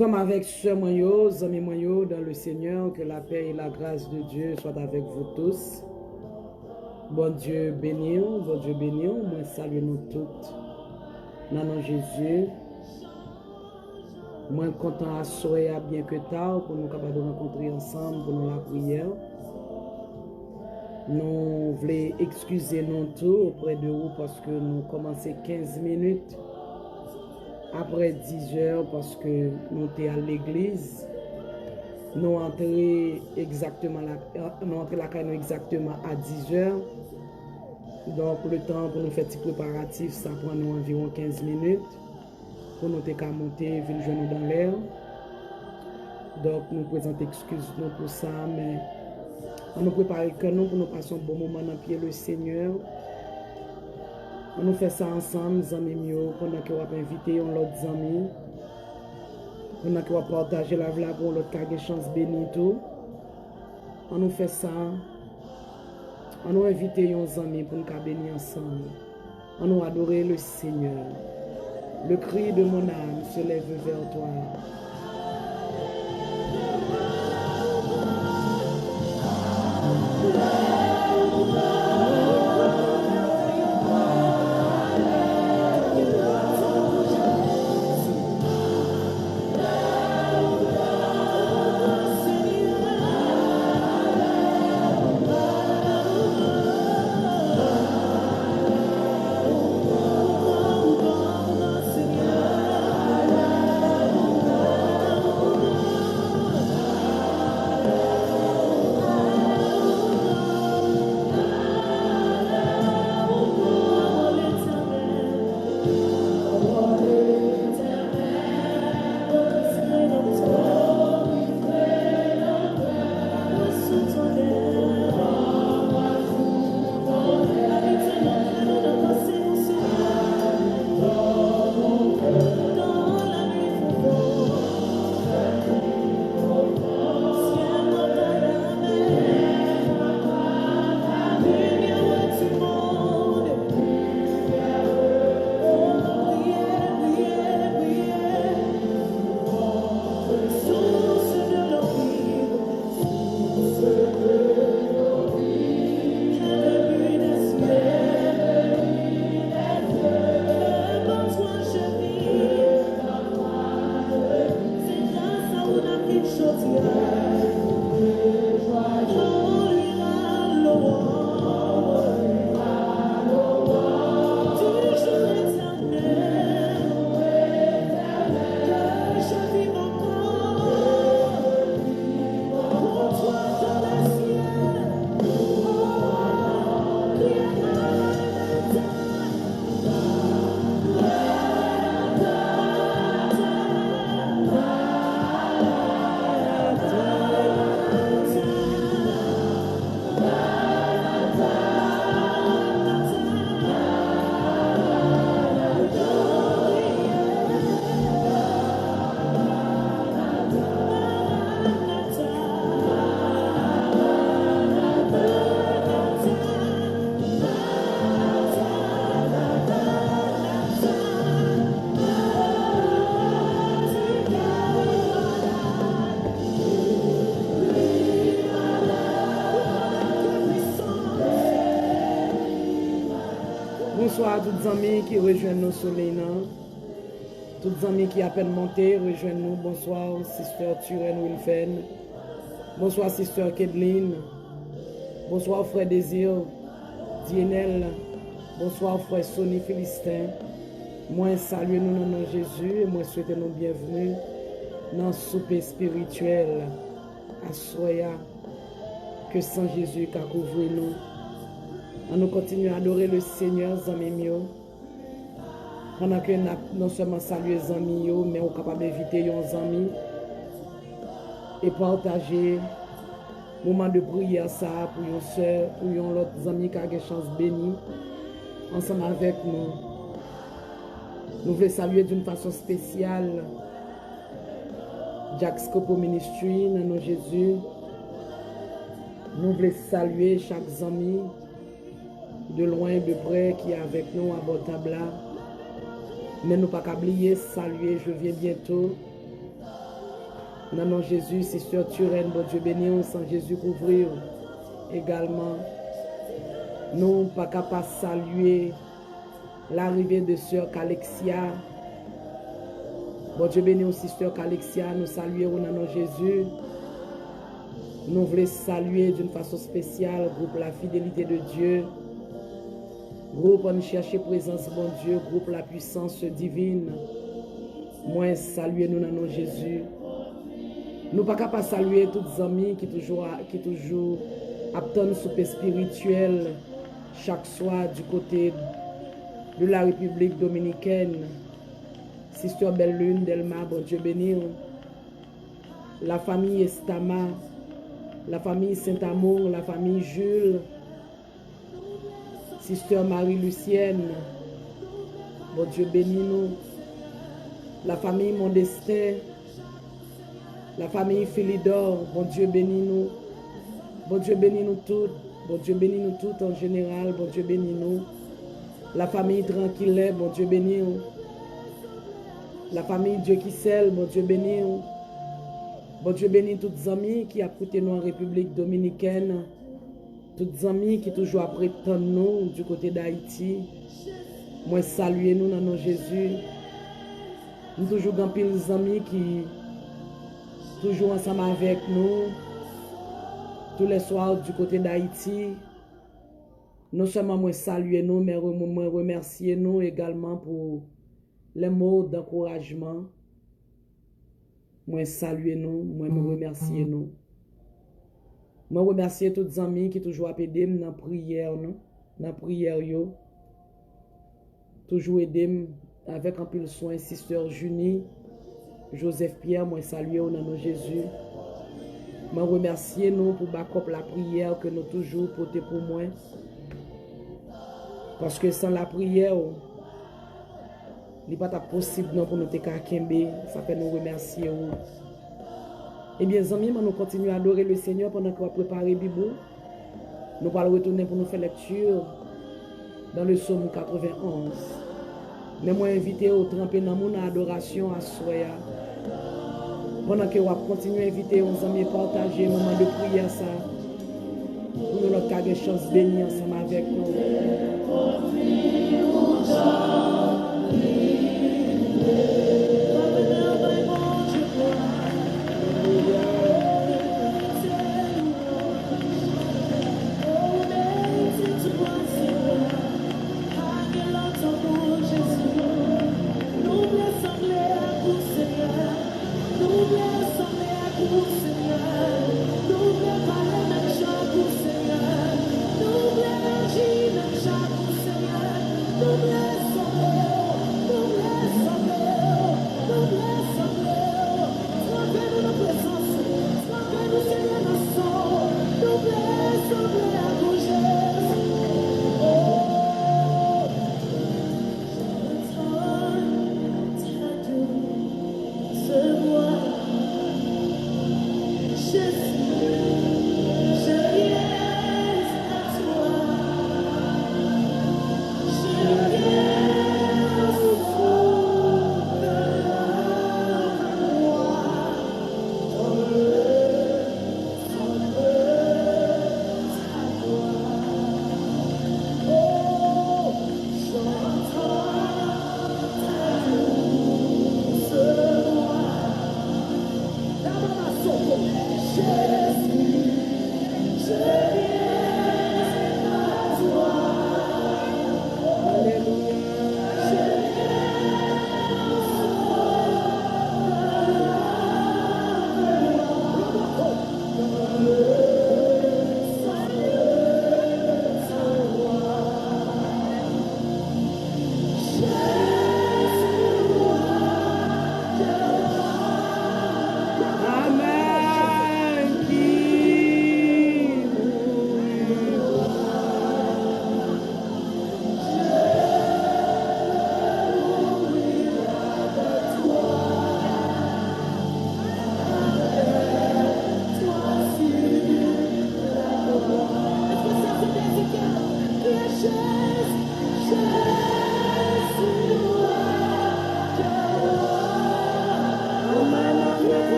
Frère avec sœur moyo, amis moyo dans le Seigneur, que la paix et la grâce de Dieu soient avec vous tous. Bon Dieu béni, moi salue nous toutes. Dans le nom de Jésus, moi content à soir bien que tard pour nous capables de rencontrer ensemble pour nous la prière. Nous voulons excuser nous tous auprès de vous parce que nous commençons 15 minutes après 10 heures parce que nous sommes à l'église. Nous entrons exactement exactement à 10 heures. Donc le temps pour nous faire des préparatifs, ça prend nous environ 15 minutes pour nous monter, venir joindre dans l'air. Donc nous présentons excuses nous pour ça, mais on nous prépare que nous pour nous passer un bon moment dans le pied le Seigneur. On nous fait ça ensemble, amis mieux, pendant que vous avez invité l'autre amis. Pendant que vous avez partagé la vie pour l'autre cas de chance béni tout. On nous fait ça. On nous invite nos amis pour nous bénir ensemble. On nous adorer le Seigneur. Le cri de mon âme se lève vers toi. Bonsoir à toutes les amis qui rejoignent nos soleils. Toutes les amis qui à peine monté, rejoignent nous. Bonsoir, Sister Turen Wilfen. Bonsoir, Sister Kedline. Bonsoir, Frère Désir, Dienel. Bonsoir, Frère Sonny Philistin. Moi, saluez nous dans le nom de Jésus et moi, souhaitez nous bienvenue dans le souper spirituel à Soya que sans Jésus qu'a couvert nous. On nous continue à adorer le Seigneur, amis mieux. Pendant que non seulement saluer les amis, mais on est capable d'inviter les amis et partager le moment de prière ça pour une soeur, pour une autre ami qui a une chance bénie ensemble avec nous. Nous voulons saluer d'une façon spéciale Jack Scopo Ministry, dans nos Jésus. Nous voulons saluer chaque ami de loin, de près, qui est avec nous à votre table. Mais nous pas oublier, saluer, je viens bientôt. Dans nom Jésus, Sister Turen, bon Dieu béni, sans Jésus couvrir également. Nous pas capable saluer l'arrivée de Sœur Calexia. Bon Dieu béni, Sister Calexia, nous saluons dans nom Jésus. Nous voulons saluer d'une façon spéciale groupe La Fidélité de Dieu. Groupe on cherche présence bon Dieu, groupe La Puissance Divine. Moi saluer nous dans nom Jésus. Nous pas capable saluer tous les amis qui toujours attendent souper spirituel chaque soir du côté de la République dominicaine. Sister Belle Lune, Delma, bon Dieu béni. La famille Estama, la famille Saint-Amour, la famille Jules, Sister Marie-Lucienne, bon Dieu béni nous. La famille Mondestin, la famille Philidor, bon Dieu béni nous. Bon Dieu béni nous toutes, bon Dieu béni nous toutes en général, bon Dieu béni nous. La famille Tranquille, bon Dieu béni nous. La famille Dieu qui scelle, bon Dieu béni nous. Bon Dieu béni toutes les amis qui écoutent nous en République dominicaine, toutes les amis qui toujours apprétendent nous du côté d'Haïti. Moi saluer nous dans nom Jésus. Nous toujours grand pile des amis qui toujours ensemble avec nous tous les soirs du côté d'Haïti. Non seulement moi saluer nous, mais moi remercier nous également pour les mots d'encouragement. Moi saluer nous, moi me remercier nous. Moi remercier tous les amis qui toujours aider dans la prière, dans la prière yo. Toujours aider avec un peu de soin, Sister Junie, Joseph Pierre, moi saluer au nom de Jésus. Moi remercier nous pour backup la prière que nous toujours porter pour moi. Parce que sans la prière, il n'est pas possible non pour nous te kakembe. Ça fait nous remercier. Eh bien, amis, nous continuons à adorer le Seigneur pendant qu'on va préparer Bible. Nous allons retourner pour nous faire lecture dans le psaume 91. Mais moi, invité au tremper dans mon adoration à Soya. Pendant que on va continuer à inviter aux amis à partager un moment de prière, ça. Pour nous, notre des chance bénie ensemble avec nous.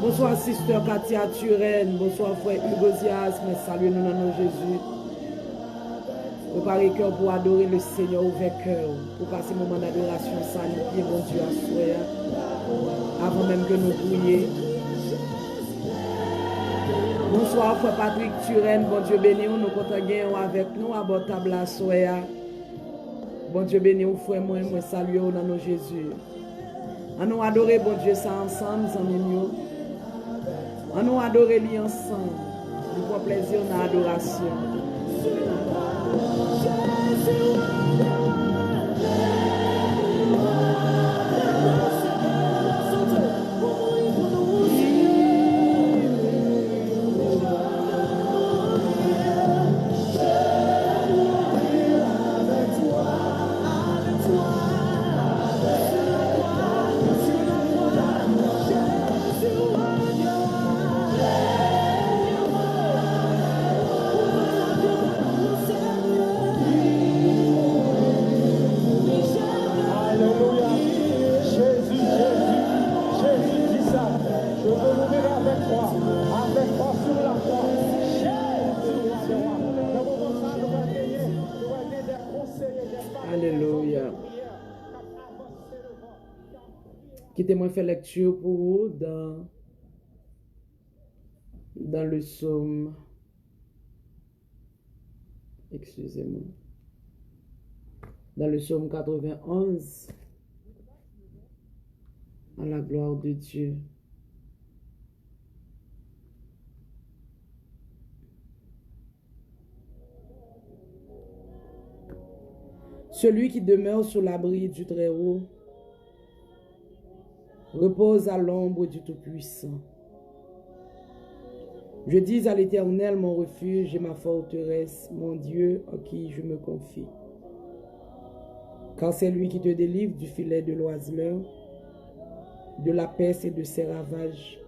Bonsoir, Sister Katia Turenne. Bonsoir, frère Hugo Zias. Mais salut nous dans nos Jésus. Préparez cœur pour adorer le Seigneur, ouvert cœur, pour passer moment d'adoration, ça nous prie, bon Dieu, à soi, avant même que nous prions. Bonsoir, frère Patrick Turenne, bon Dieu béni, nous comptons avec nous à votre table à soi. Bon Dieu béni, frère, moi salue dans nos Jésus. On nous adorer, bon Dieu, ça ensemble, amis. On nous adorer lui ensemble. Nous prend plaisir dans l'adoration. Alléluia. Quittez-moi faire lecture pour vous dans le psaume. Excusez-moi. Dans le psaume 91. À la gloire de Dieu. Celui qui demeure sous l'abri du Très-Haut repose à l'ombre du Tout-Puissant. Je dis à l'Éternel, mon refuge et ma forteresse, mon Dieu en qui je me confie. Car c'est lui qui te délivre du filet de l'oiseleur, de la peste et de ses ravages.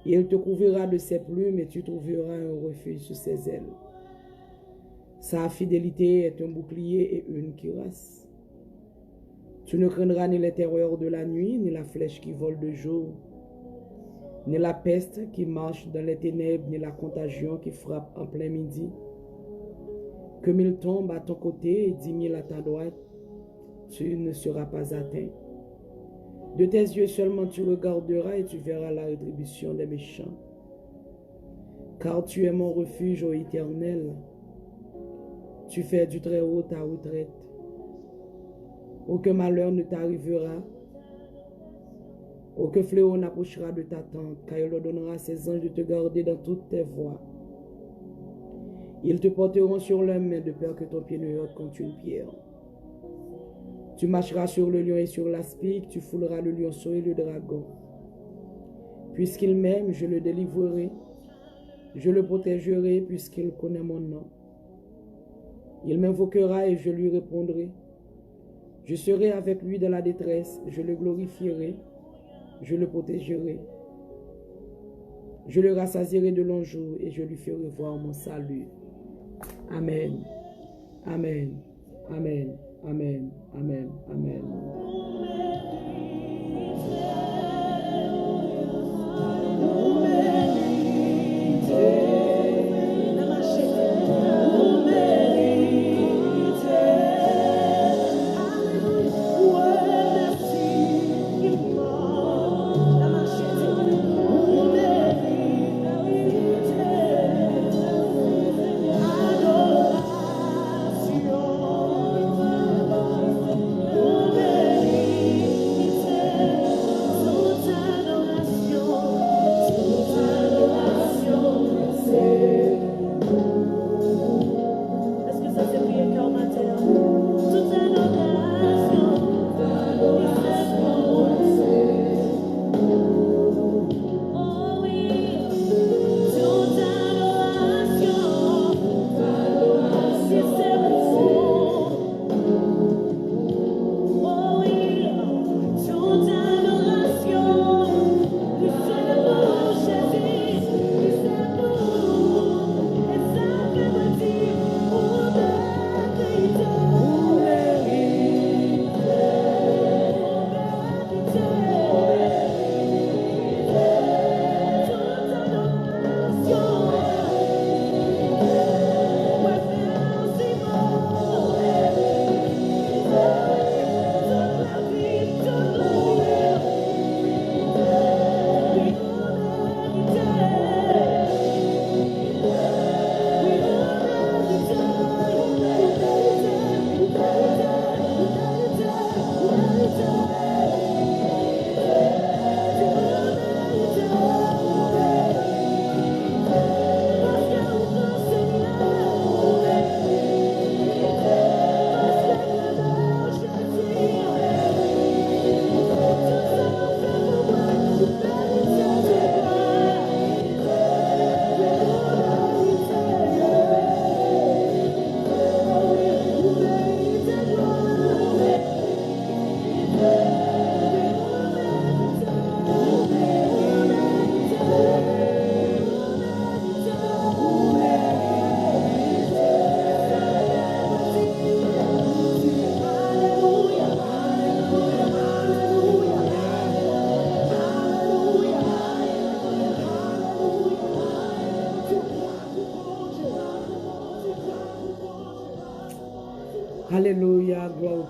Et il te couvrira de ses plumes et tu trouveras un refuge sous ses ailes. Sa fidélité est un bouclier et une cuirasse. Tu ne craindras ni les terreurs de la nuit, ni la flèche qui vole de jour, ni la peste qui marche dans les ténèbres, ni la contagion qui frappe en plein midi. Que 1000 tombent à ton côté et 10 000 à ta droite, tu ne seras pas atteint. De tes yeux seulement tu regarderas et tu verras la rétribution des méchants. Car tu es mon refuge, ô Éternel. Tu fais du Très-Haut ta retraite. Aucun malheur ne t'arrivera. Aucun fléau n'approchera de ta tente, car il ordonnera à ses anges de te garder dans toutes tes voies. Ils te porteront sur leurs mains de peur que ton pied ne heurte contre une pierre. Tu marcheras sur le lion et sur l'aspic, tu fouleras le lionceau et le dragon. Puisqu'il m'aime, je le délivrerai. Je le protégerai puisqu'il connaît mon nom. Il m'invoquera et je lui répondrai. Je serai avec lui dans la détresse, je le glorifierai, je le protégerai. Je le rassasierai de longs jours et je lui ferai voir mon salut. Amen. Amen. Amen. Amen. Amen. Amen.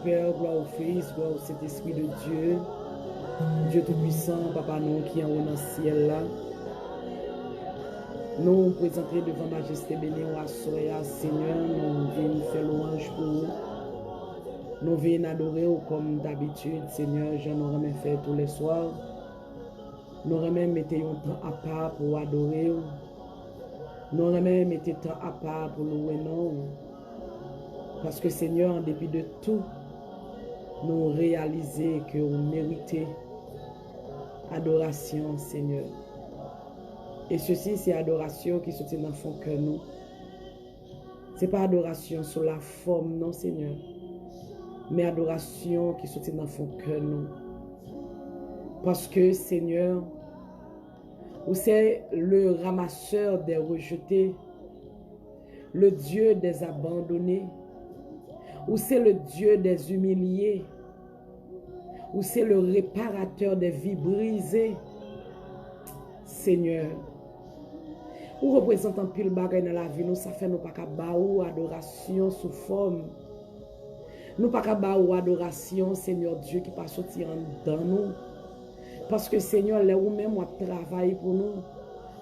Père, gloire au Fils, gloire au Saint-Esprit de Dieu. Dieu Tout-Puissant, Papa, nous qui en haut dans le ciel là. Nous présenter devant Majesté bénie à Soya, Seigneur, nous venons faire louange pour vous. Nous venons adorer comme d'habitude, Seigneur, je nous remets faire tous les soirs. Nous remets mettre un temps à part pour adorer. Nous remets mettre un temps à part pour louer nous. Parce que Seigneur, en dépit de tout, nous réalisons que nous méritons adoration, Seigneur. Et ceci, c'est adoration qui se tient dans le fond que nous. Ce n'est pas adoration sur la forme, non, Seigneur. Mais adoration qui se tient dans le fond que nous. Parce que, Seigneur, vous c'est le ramasseur des rejetés, le Dieu des abandonnés, ou c'est le Dieu des humiliés, ou c'est le réparateur des vies brisées. Seigneur, ou représentant pile bagay dans la vie, nous ça fait nous pas baou adoration sous forme. Nous pas baou adoration, Seigneur Dieu, qui pas sortir dans nous. Parce que Seigneur, là où même on travaille pour nous,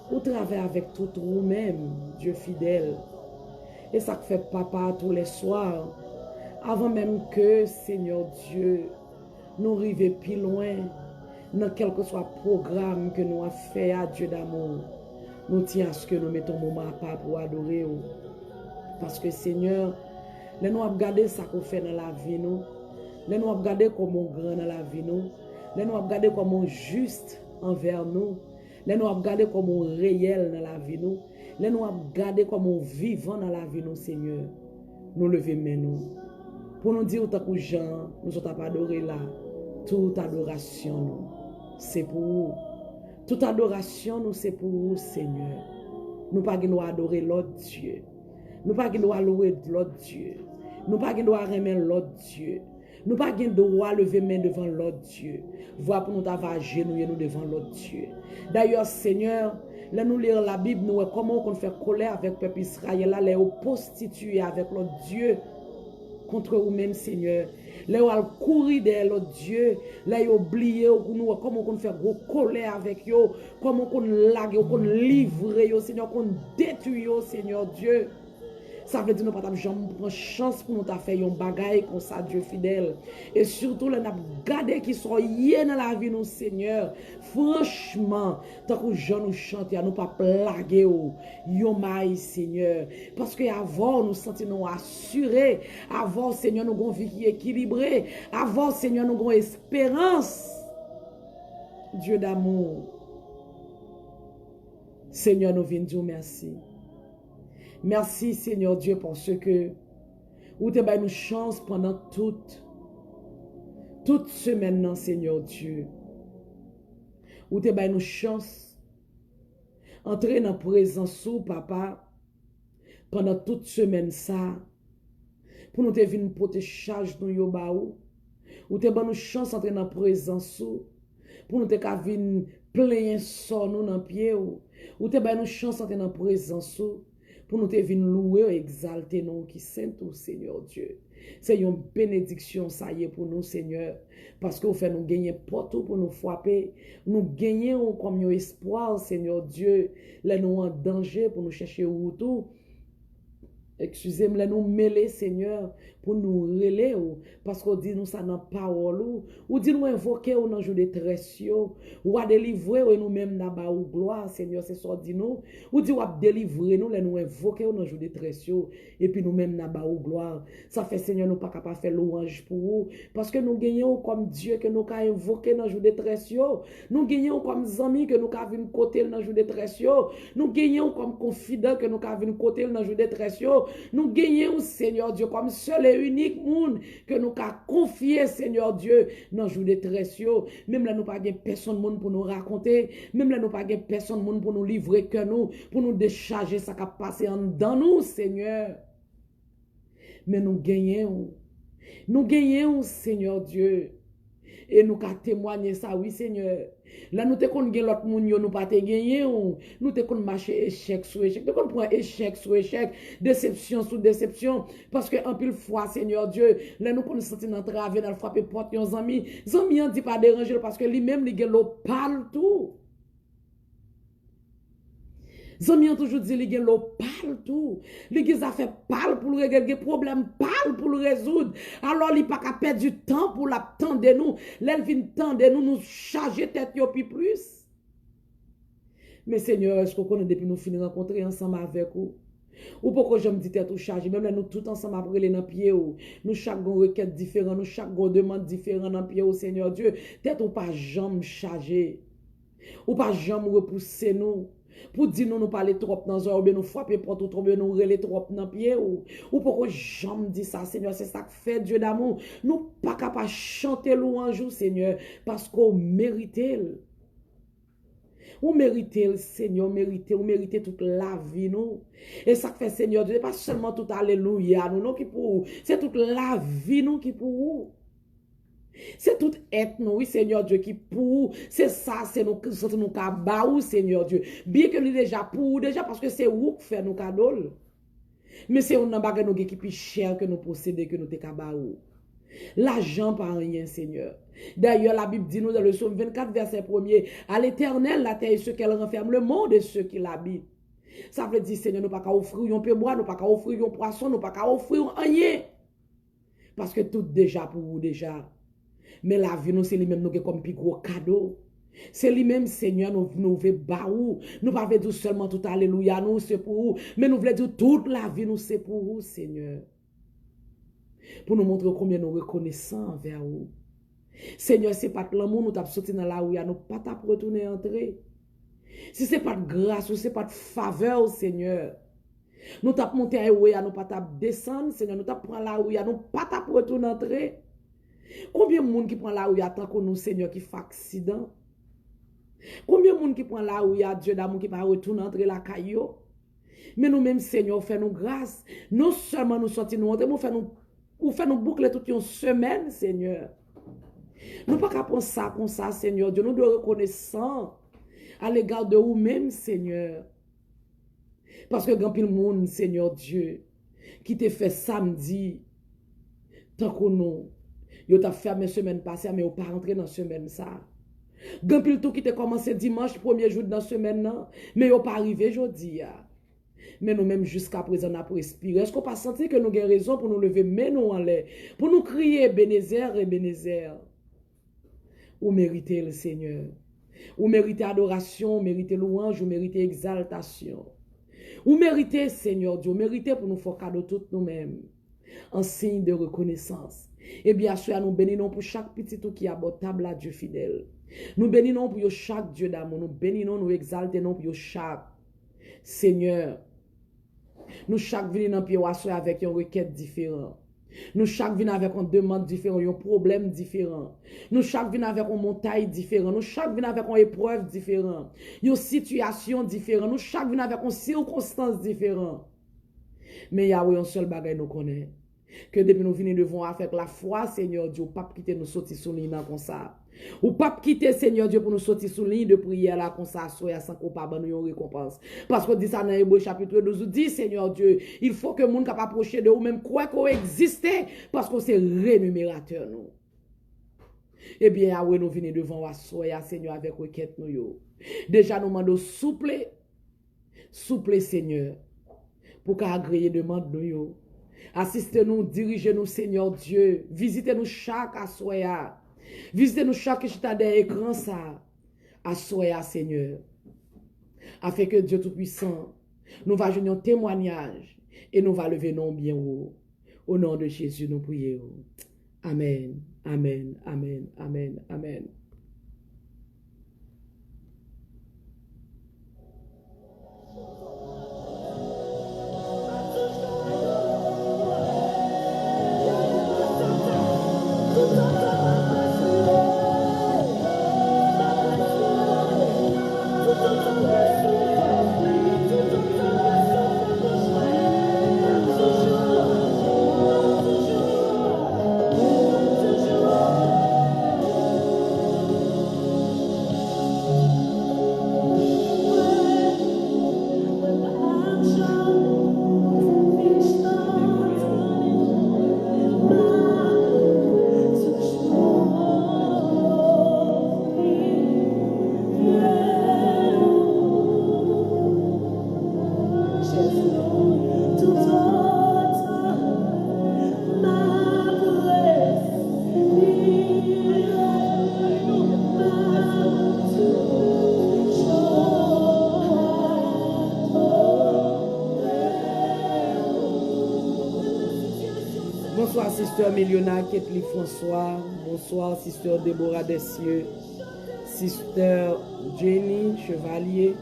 on travaille avec tout nous-mêmes, Dieu fidèle. Et ça fait papa tous les soirs, avant même que, Seigneur Dieu, nous arrivions plus loin, dans quel que soit le programme que nous avons fait à Dieu d'amour. Nous tiens à ce que nous mettons moment à part pour adorer. Parce que Seigneur, nous avons regardé ça qu'on fait dans la vie, nous avons regardé comment on grand dans la vie, nous avons regardé comment on juste envers nous, nous avons regardé comment on réel dans la vie, nous avons regardé comment on vivant dans la vie, nous, Seigneur. Nous levons mais nous. Pour nous dire autant que Jean, nous sommes adorés là. Toute adoration, nous, c'est pour vous. Toute adoration, nous, c'est pour vous, Seigneur. Nous pas qui nous adorer l'autre Dieu. Nous pas qui nous louer l'autre Dieu. Nous pas qui nous remettre l'autre Dieu. Nous pas qui nous lever main devant l'autre Dieu. Voir pour nous avoir genouiller nous devant l'autre Dieu. D'ailleurs, Seigneur, là nous lire la Bible, nous comment on fait colère avec le peuple Israël, là les prostituer avec l'autre Dieu contre vous-même, Seigneur. Là où elle courir derrière l'autre Dieu, là ils oublié nous comment on fait gros colère avec eux, comment on lague, on livre yo, Seigneur, qu'on détruit yo, Seigneur Dieu. Ça veut dire que nous pas prendre chance pour nous faire un bagaille comme ça, Dieu fidèle. Et surtout, nous avons gardé qui sont hier dans la vie, nous, Seigneur. Franchement, tant que nous chantons, nous pas plaguer au maïs, Seigneur. Parce qu'avant, nous sentons assurés. Avant, Seigneur, nous avons une vie équilibrée. Avant, Seigneur, nous avons espérance. Dieu d'amour. Seigneur, nous venons dire merci. Merci, Seigneur Dieu, pour ce que vous te donné une chance pendant toute semaine, Seigneur Dieu. Vous te donné une chance entrer dans la présence de papa pendant toute semaine ça. Pour nous te venir porter charge nous yo baou. Vous te donné une chance entrer dans la présence pour nous te venir plein son nous dans pied. Vous te donné une chance entrer dans la présence pour nous te venir louer et exalter nous qui saint au Seigneur Dieu. C'est une bénédiction, ça y est, pour nous, Seigneur. Parce que vous faites nous gagner partout pour nous frapper. Nous gagnons comme un espoir, Seigneur Dieu. Là, nous en danger pour nous chercher où tout. Excusez-moi, nous mêler, Seigneur, pour nous relayer, parce qu'on dit nous ça dans parole, ou dit nous invoquer ou dans jour de détresse, ou à délivrer ou nous-mêmes dans ba ou gloire, Seigneur, c'est ça dit nous, ou dit ou à délivrer nous, nous invoquer ou dans jour de détresse, et puis nous-mêmes dans ba ou gloire. Ça fait, Seigneur, nous pas capable de faire louange pour vous, parce que nous gagnons comme Dieu que nous avons invoqué dans jour de détresse, nous gagnons comme amis que nous avons venir côté dans jour de détresse, nous gagnons comme confident que nous avons venir côté dans jour de détresse. Nous gagnons, Seigneur Dieu, comme seul et unique monde que nous avons confié, Seigneur Dieu, dans le jour de détresse. Même là, nous n'avons pas personne monde pour nous raconter. Même là, nous n'avons pas personne monde pour nous livrer que nous, pour nous décharger ça qui a passé dans nous, Seigneur. Mais nous gagnons, Seigneur Dieu. Et nous avons témoigné ça, oui, Seigneur. Là, nous avons gagné l'autre monde, nous pas gagné. Nous avons marché échec sur échec. Nous avons pris échec sur échec, déception sur déception. Parce que, en pile fois, Seigneur Dieu, là, nous avons senti dans le travail, dans le frapper porte, nos amis. Les amis ne dit pas déranger parce que lui-même, il parle tout. Zami ont toujours dit les gens parle tout. Les gens fait parle pour régler des problèmes, parle pour le résoudre. Alors il pas qu'à perdre du temps pour l'attendre nous. L'elle vient tendre nous charger tête yo plus. Mais Seigneur, est-ce qu'on connaît depuis nous finir rencontrer ensemble avec vous? Ou pourquoi je me dis tête ou chargé, même là nous tout ensemble après les dans pied ou nous chaque requête différent, nous chaque demande différent dans pied au Seigneur Dieu, tête ou pas jamais chargé. Ou pas jamais repousser nous. Pour dire nous parler trop dans un ou bien nous frapper pour tout trop bien nous reler trop dans pied ou pourquoi jamais dit ça Seigneur, c'est ça que fait Dieu d'amour. Nous pas capable chanter louange Seigneur parce qu'on mérite. Ou méritez, Seigneur, ou méritez toute la vie, nous. Et ça fait, Seigneur, Dieu, pas seulement tout alléluia, nous, non, qui pour c'est toute la vie, nous, qui pour vous. C'est tout être, nous, oui, Seigneur Dieu, qui pour c'est ça, c'est nous, cadeaux, Seigneur Dieu. Bien que nous déjà pour, déjà parce que c'est vous qui fait nos cadeaux. Mais c'est un bagage nous qui est plus cher que nous posséder, que nous te cadeaux. L'argent par rien, Seigneur. D'ailleurs, la Bible dit nous dans le psaume 24, verset 1er, à l'éternel, la terre et ce qu'elle renferme, le monde et ceux qui l'habitent. Ça veut dire, Seigneur, nous pas qu'à offrir un peu bois, nous pas qu'à offrir un poisson, nous pas qu'à offrir rien. Parce que tout déjà pour vous, déjà. Mais la vie, nous, c'est lui-même, nous, comme plus gros cadeau. C'est lui-même, Seigneur, nous voulons baou. Nous pas dire seulement tout alléluia, nous, c'est pour vous. Mais nous voulons dire toute la vie, nous, c'est pour vous, Seigneur. Pour nous montrer combien nous reconnaissons envers vous. Seigneur, c'est pas de l'amour, nous t'avons sorti dans la rue, nous pas t'as retourner entrer. Si c'est pas de grâce ou c'est pas de faveur, Seigneur, nous t'avons monté à rue, nous pas t'as descendre, Seigneur, nous t'avons pris la rue, nous pas t'as retourner entrer. Combien de monde qui prend la rue tant que nous, Seigneur, qui fait accident? Combien de monde qui prend la rue, Dieu d'amour, qui va retourner entrer la caillou? Mais nous-mêmes, Seigneur, fait nous grâce. Non seulement nous sortir, nous entrer, nous fait nous boucler toute une semaine, Seigneur. Nous pas qu'à penser ça comme ça, Seigneur Dieu. Nous devons reconnaissant à l'égard de vous-même, Seigneur. Parce que grand pile monde, Seigneur Dieu, qui te fait samedi, tant que nous, yo t'a fermé semaine passée, mais yo pas rentré dans semaine ça. Grand pile tout qui te commencé dimanche, premier jour dans semaine, non, mais yo pas arrivé jeudi. Mais nous-mêmes, jusqu'à présent, on a respiré. Est-ce qu'on pas senti que nous avons raison pour nous lever, mais nous en l'air, pour nous crier, Ebenezer, Ebenezer? Ou méritez le Seigneur. Ou méritez adoration, ou méritez louange, ou méritez exaltation. Ou méritez, Seigneur Dieu, ou méritez pour nous faire cadeau tout nous-mêmes, en signe de reconnaissance. Et bien sûr, nous bénissons pour chaque petit tout qui est abordable à Dieu fidèle. Nous bénissons pour chaque Dieu d'amour. Nous bénissons, nous exaltons pour chaque Seigneur. Nous chaque venons dans pied avec une requête différente. Nous chaque venons avec une demande différente, un problème différent. Nous chaque venons avec une montagne différente. Nous chaque venons avec une épreuve différente. Une situation différente. Nous chaque venons avec une circonstance différente. Mais il y a un seul bagage nous connaît. Que depuis nous venons devant avec la foi, Seigneur Dieu, pas quitter nous sortir sous ligne comme ça. Ou pas quitter, Seigneur Dieu, pour nous sortir sous ligne de prière là, comme ça, soit sans qu'on pas nous récompense. Parce que dit ça dans Hébreux chapitre 12, dit, Seigneur Dieu, il faut que le monde capable approcher de vous, même quoi qu'on existe, parce que c'est rémunérateur, nous. Eh bien, nous venons devant soya, Seigneur, avec requête, nous. Déjà, nous demandons souple, Seigneur, pour qu'agréer demande, nous. Assistez-nous, dirigez-nous, Seigneur Dieu. Visitez-nous chaque assoya. Visitez-nous chaque chita des écrans, ça. Assoya, Seigneur. Afin que Dieu Tout-Puissant nous va jouer un témoignage et nous va lever nos bien haut. Au nom de Jésus, nous prions. Amen. Amen. Amen. Amen. Amen. Bonsoir, Sister Miliona Ketli François. Bonsoir, Sister Déborah Dessieux. Sister Jenny Chevalier.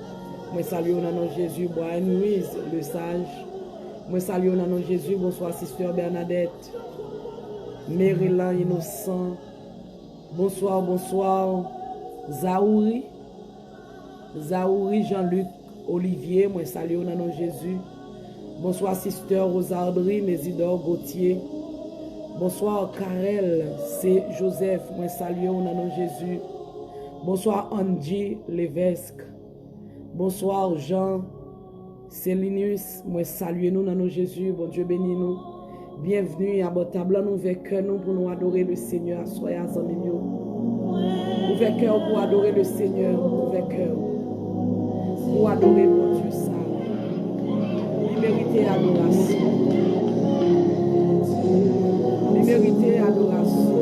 Moi salue au nom de Jésus. Brian Louise, le sage. Moi salue au nom de Jésus. Bonsoir, Sister Bernadette. Maryland Innocent. Bonsoir, bonsoir. Zaouri. Zaouri Jean-Luc Olivier. Moi salue au nom de Jésus. Bonsoir, Sister Rosardry Mésidor Gauthier. Bonsoir, Karel C. Joseph. Moi salue au nom de Jésus. Bonsoir, Angie Levesque. Bonsoir, Jean Célinus. Moi salue nous dans nos Jésus. Bon Dieu bénis nous. Bienvenue à votre table. Nous ouvrons cœur nous pour nous adorer le Seigneur. Soyez à amis. Ouvrez cœur pour adorer le Seigneur. Ouvrez cœur pour adorer mon Dieu saint. Il mérite adoration. Il mérite adoration.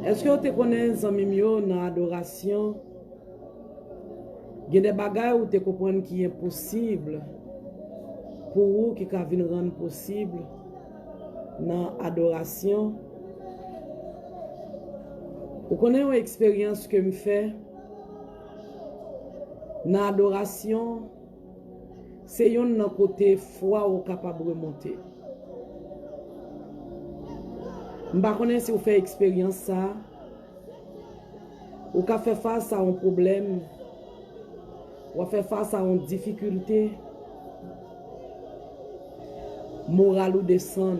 Est-ce que vous te connaissez dans l'adoration? Il y a des bagages où tu comprends qui est possible pour vous qui viennent rendre possible dans l'adoration. Vous connaissez une expérience que je fais dans l'adoration, c'est un côté foi ou capable de remonter. Je ne sais pas si vous faites expérience ça, ou qu'à faire face à un problème, ou à faire face à une difficulté, moral ou descend,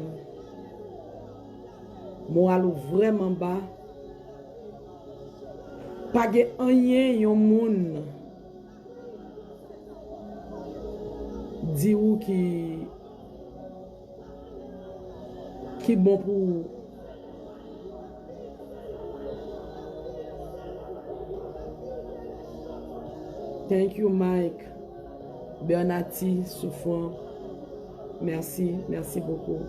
moral ou vraiment bas, pas de rien yon moun dit ou qui bon pour thank you Mike Bernati souffrant. Merci beaucoup.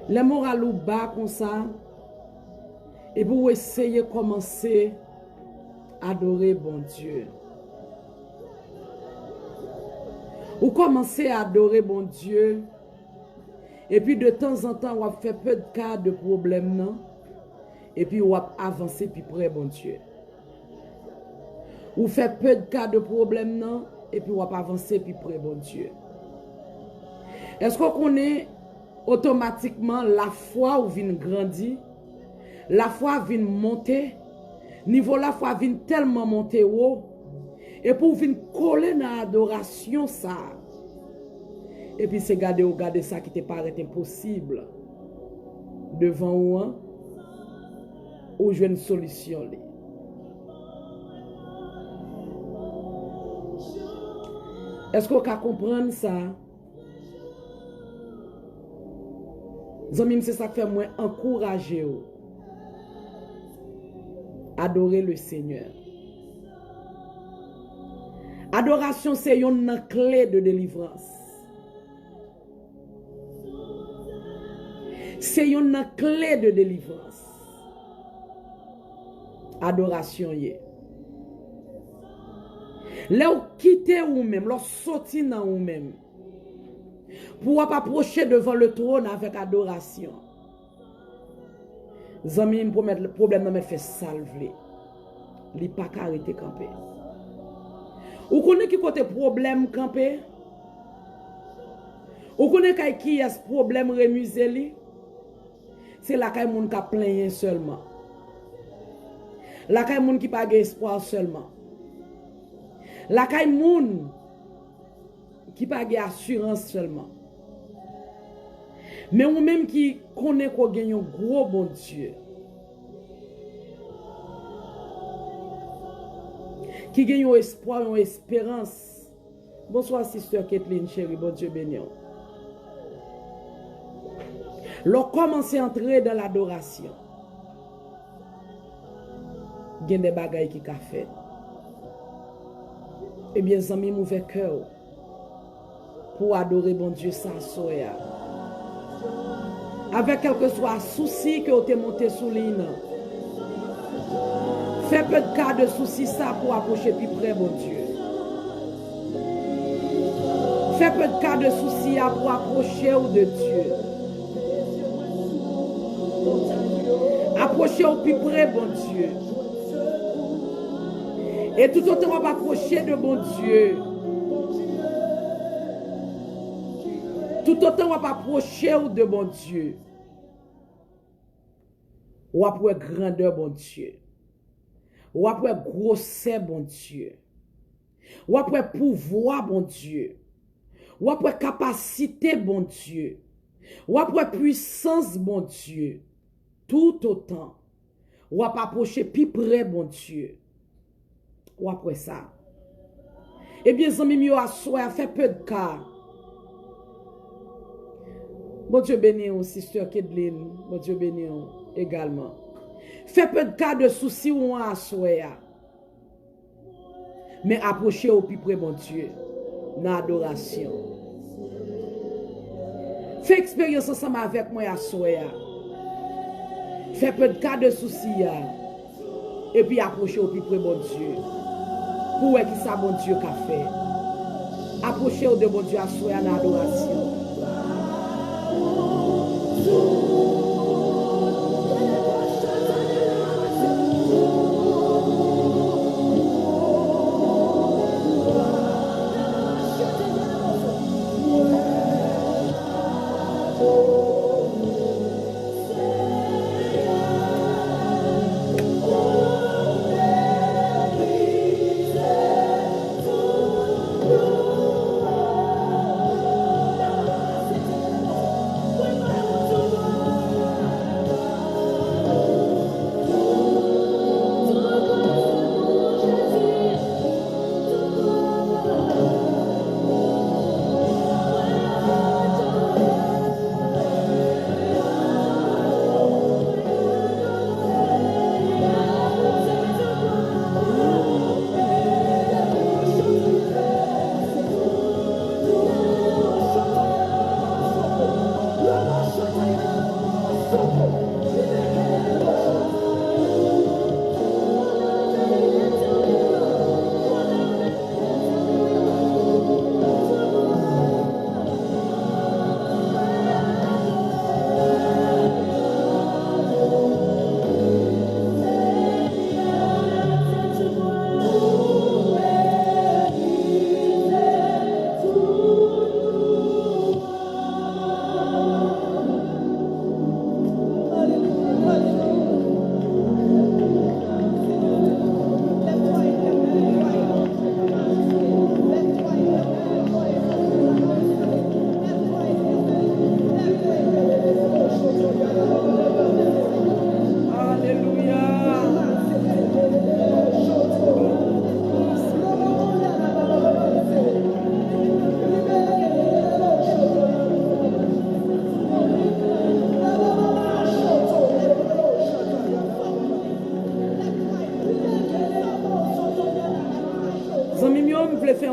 Le moral ou bas comme ça, et pour essayer de commencer à adorer bon Dieu. Ou commencer à adorer bon Dieu, et puis de temps en temps, on fait peu de cas de problème, non? Et puis, ou avancer puis près, bon Dieu. Ou fait peu de cas de problème, non? Et puis, ou avancer puis près, bon Dieu. Est-ce qu'on connaît automatiquement la foi ou vient grandir? La foi vient monter. Niveau la foi vient tellement monter haut. Et pour venir coller dans l'adoration, ça. Et puis, c'est garder ça qui te paraît impossible. Devant ou je une solution. Est-ce qu'on peut comprendre ça? C'est ça qui fait moi encourager. Adorer le Seigneur. Adoration, c'est une clé de délivrance. C'est une clé de délivrance. Adoration, yé. Là où quitter ou même, là sortir dans ou même. Pour approcher devant le trône avec adoration. Zami, pour mettre le problème, me fait salver. Li pas arrêter camper. Ou connaît qui côté problème camper? Ou connaît qui a ce problème remusé li? C'est la kay moun ka plaigner seulement. La kay moun qui pas espoir seulement. La kay moun qui pas assurance seulement. Mais ou même qui connaît qu'on gagne un gros bon Dieu. Qui gagne un espoir, une espérance. Bonsoir, sister Kathleen, chérie, bon Dieu béni. L'on commence à entrer dans l'adoration. Il y a des bagailles qui ont fait. Eh bien, amis, mauvais cœur pour adorer bon Dieu sans soya. Avec quel que soit souci que vous avez monté sous l'île. Fais peu de cas de soucis ça pour approcher plus près, bon Dieu. Fais peu de cas de soucis pour approcher de Dieu. Approchez au plus près, bon Dieu. Et tout autant on va approcher de bon Dieu. Tout autant on va approcher de bon Dieu. Ou après grandeur, bon Dieu. Ou après grosseur, bon Dieu. Ou après pouvoir, bon Dieu. Ou après capacité, bon Dieu. Ou après puissance, bon Dieu. Tout autant. Ou après approcher plus près, bon Dieu. Ou après ça. Eh bien, zami mi yo assoya fait peu de cas. Bon Dieu béni, sister Kedlin. Bon Dieu béni également. Fait peu de cas de soucis ou assoya. Mais approchez au plus près, bon Dieu. Dans l'adoration. Fais expérience ensemble avec moi assoya. Fait peu de cas de soucis. Et puis approchez au plus près, bon Dieu. Pour qui ça, bon Dieu, qu'a fait. Approchez au de bon Dieu assoya dans l'adoration.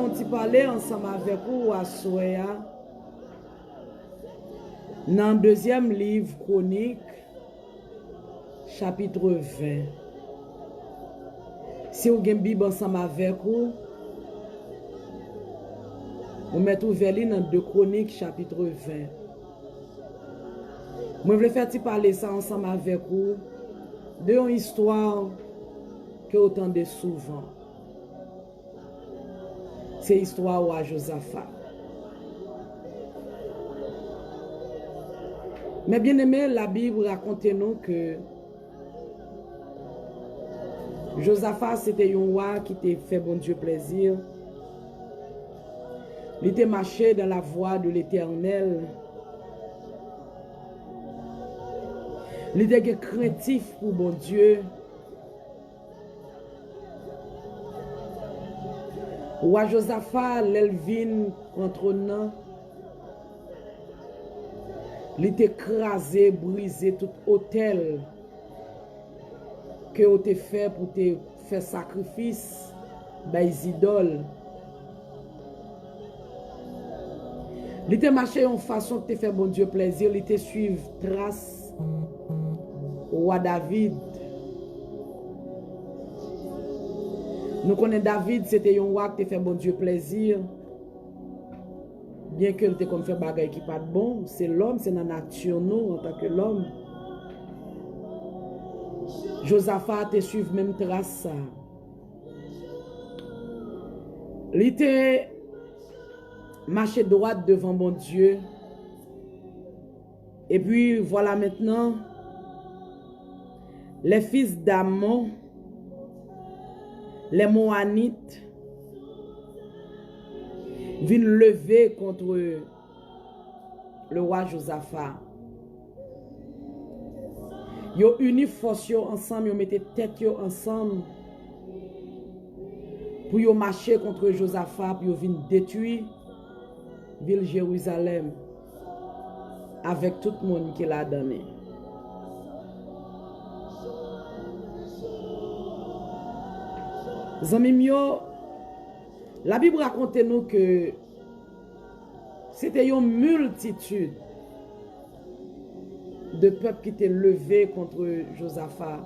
on t'y parler ensemble avec vous à Soya. Dans le deuxième livre chronique, chapitre 20. Si vous avez une Bible ensemble avec vous, vous mettez ouvert dans 2 Chroniques, chapitre 20. Moi, je vais faire parler ça ensemble avec vous de une histoire que vous entendez souvent. C'est l'histoire de Josaphat. Mais bien aimé, la Bible raconte nous que Josaphat, c'était un roi qui t'a fait bon Dieu plaisir. Il était marché dans la voie de l'Éternel. Il était craintif pour bon Dieu. Roi Josaphat, l'Elvin contre nous. Il était écrasé, brisé tout hôtel que vous avez fait pour te faire sacrifice des idoles. Il était marché en façon de te faire bon Dieu plaisir. Il était suivre trace roi David. Nous connaissons David, c'était un roi qui te fait bon Dieu plaisir. Bien que te comme fait bagay qui pas de bon, c'est l'homme, c'est la nature nous en tant que l'homme. Josaphat te suivre même trace ça. Il était marché droit devant mon Dieu. Et puis voilà maintenant les fils d'Amon, les Moanites, viennent lever contre le roi Josaphat. Ils ont uni force ensemble, ils ont mis tête ensemble pour marcher contre Josaphat, pour venir détruire la ville Jérusalem avec tout le monde qui l'a donné. Zami yo, la Bible raconte nous que c'était une multitude de peuples qui étaient levés contre Josaphat.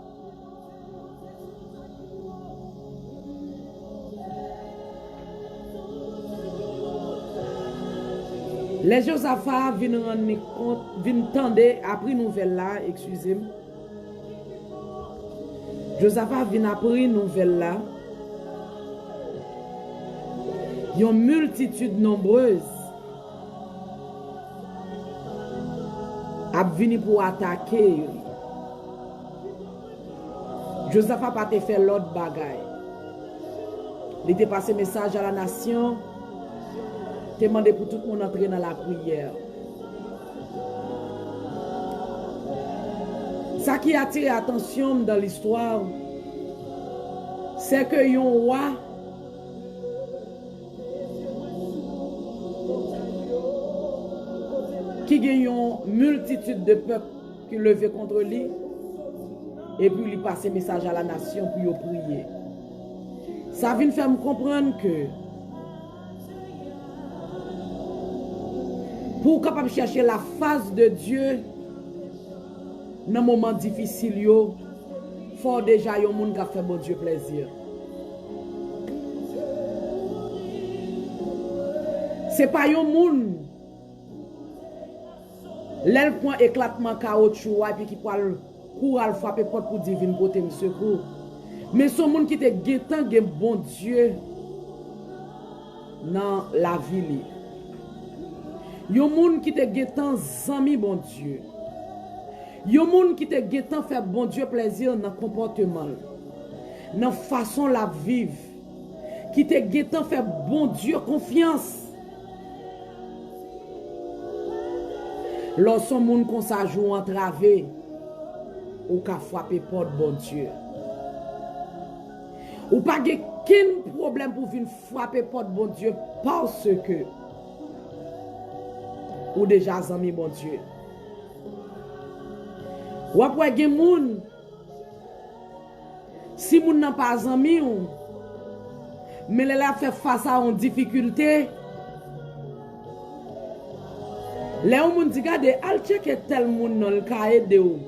Les Josaphat viennent rendre compte, viennent tendre, après nouvelle là, excusez-moi. Josaphat vient après nouvelle là. Il y a une multitude nombreuse a venu pour attaquer. Josaphat n'a pas fait l'autre bagaille. Il était passé message à la nation. Il demandé pour tout le monde entrer dans la prière. Ça qui a attiré l'attention dans l'histoire, c'est que un roi qui gagne une multitude de peuples qui levaient contre lui, et puis il passe message à la nation pour prier. Ça vient faire me comprendre que pour capable chercher la face de Dieu dans un moment difficile, il faut déjà un monde qui a fait bon Dieu plaisir. C'est pas un monde l'elle point éclatement caoutchouc et puis qui parle courage frapper porte pour divine côté me secours. Mais ce monde qui te guettant bon Dieu dans la ville. Yon monde qui te guettant zami bon Dieu. Yon monde qui te guettant faire bon Dieu plaisir dans comportement. Dans façon la vivre. Qui te guettant faire bon Dieu confiance. Lorsqu'on monde comme ça joue entravé, ou ka frapper porte bon Dieu. Ou pas aucun problème pour venir frapper porte bon Dieu parce que ou déjà zami bon Dieu. Ou après gen moun si moun nan pas zami ou Mais elle a fait face à une difficulté. Les gens disent, regardez, al checker tel monde dans le cas aidé ou.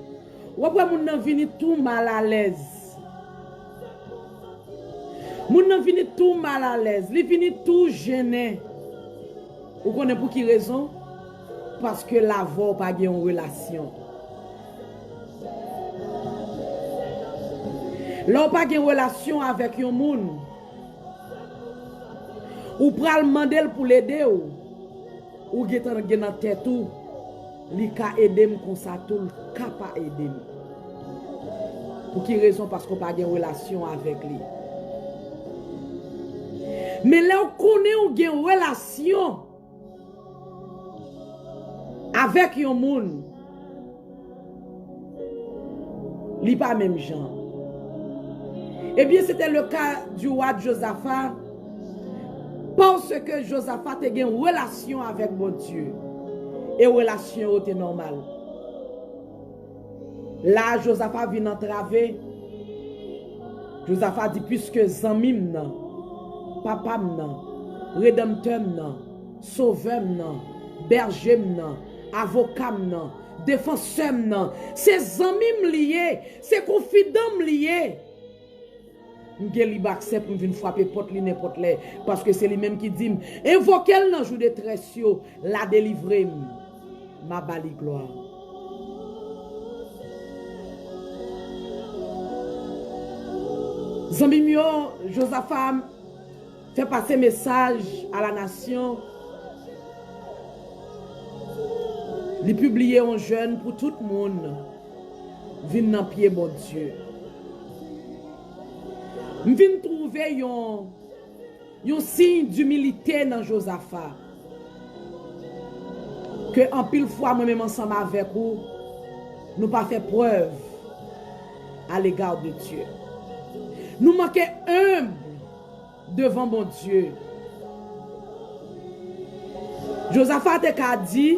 Ou après moun nan vini tout mal à l'aise. Moun nan vini tout mal à l'aise, li vini tout gêné. Ou connaît pour qui raison? Parce que la voix pas gen une relation. L'on pas gen relation avec yon moun. Ou pral mandel pour l'aider ou getan gen nan tête ou li ka edem kon sa tout ka pa edem. Pour qui raison? Parce qu'on pas gen relation avec lui. Mais là on connaît ou gen relation avec yon moun, li pas même genre. Eh bien, c'était le cas du roi Josaphat. Parce que Josaphat a une relation avec mon Dieu. Et relation était normale. Là, Josaphat vient entraver. Josaphat dit, puisque Zamim nan, papa nan, rédempteur nan, sauveur nan, berger nan, avocat nan, défenseur nan, c'est Zamim lié, c'est confident lié. M'geli accepte pour venir frapper porte li n'importe là parce que c'est lui même qui dit invoquez dans jour de tressio la délivrer ma bali gloire. Zambimio Josaphat fait passer message à la nation. Il publie un jeune pour tout le monde vinn dans pied mon Dieu. Je viens trouver un signe d'humilité dans Josaphat. Que en pile fois, moi-même ensemble avec vous, nous pas fait preuve à l'égard de Dieu. Nous manquons humbles devant mon Dieu. Josaphat a dit,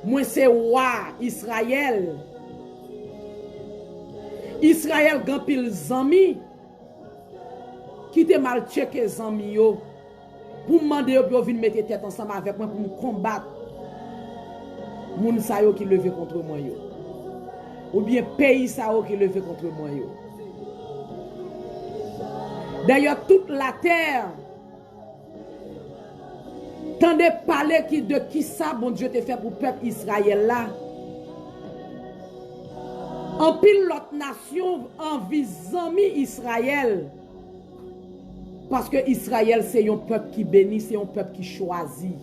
moi c'est roi Israël. Israël gan pile zami qui te mal checké zami yo pour demander yo pour venir mettre tête ensemble avec moi pour me combattre moun sa yo qui levé contre moi yo ou bien pays sa yo qui levé contre moi yo. D'ailleurs toute la terre tendez parler de qui ça bon Dieu te fait pour peuple Israël là. En pile l'autre nation envie zami Israël. Parce que Israël c'est un peuple qui bénit, c'est un peuple qui choisit.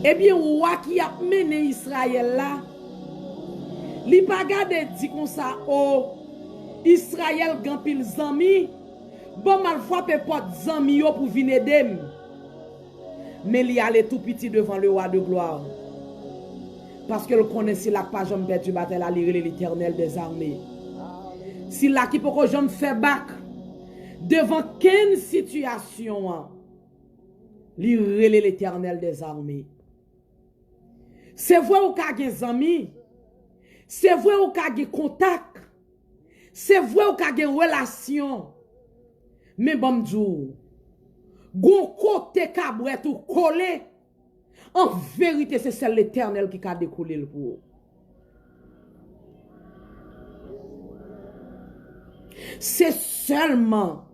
Eh bien, roi qui a mené Israël là, li pa gade dit comme ça, oh, Israël gan pile zami, bon mal frappé porte zami yo pour venir aider. Mais il allait tout petit devant le roi de gloire. Parce que le connaissait la pas jamais perdu bataille à l'Éternel des armées. Si la qui peut jamais faire bac devant quelle situation, l'Éternel l'Éternel des armées. C'est vrai ou ka gen zami, c'est vrai ou ka gen contact, c'est vrai ou ka gen relation. Mais bon Dieu, gon côté cabret ou collé. En vérité, c'est celle l'Éternel qui a découlé le pour. C'est seulement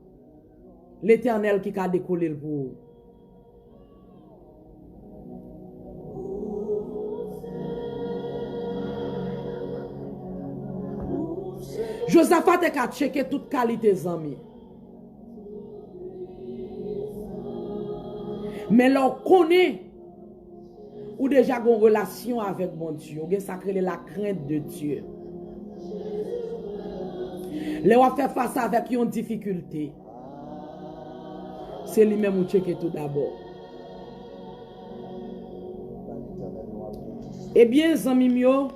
l'Éternel qui a décollé le pour. Josaphat a checké toute qualité amis. Mais l'on connaît ou déjà une relation avec mon Dieu, ou ça crée la crainte de Dieu. Les on fait face avec une difficulté. C'est lui-même qui checker tout d'abord. Eh bien, amis mio,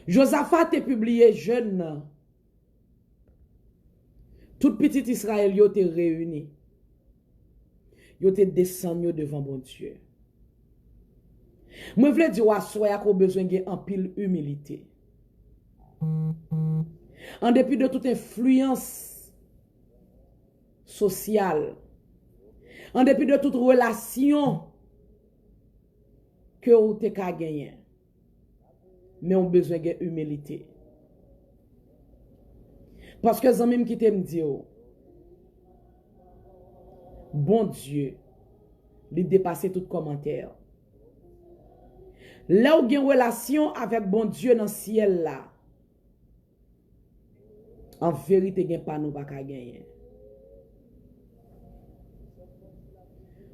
Josaphat a publié jeune. Tout petit Israël yo te réuni. Yo te descendu devant mon Dieu. Moi, je veux dire, soyez qu'on besoin de en pile humilité. En dépit de toute influence sociale, en dépit de toute relation que vous avez gagné, mais on a besoin d'humilité. Parce que les amis qui me disent, bon Dieu, il dépasse tout commentaire. Là où il y a une relation avec bon Dieu dans le ciel là, en vérité, il n'y a pas nous pas gagner.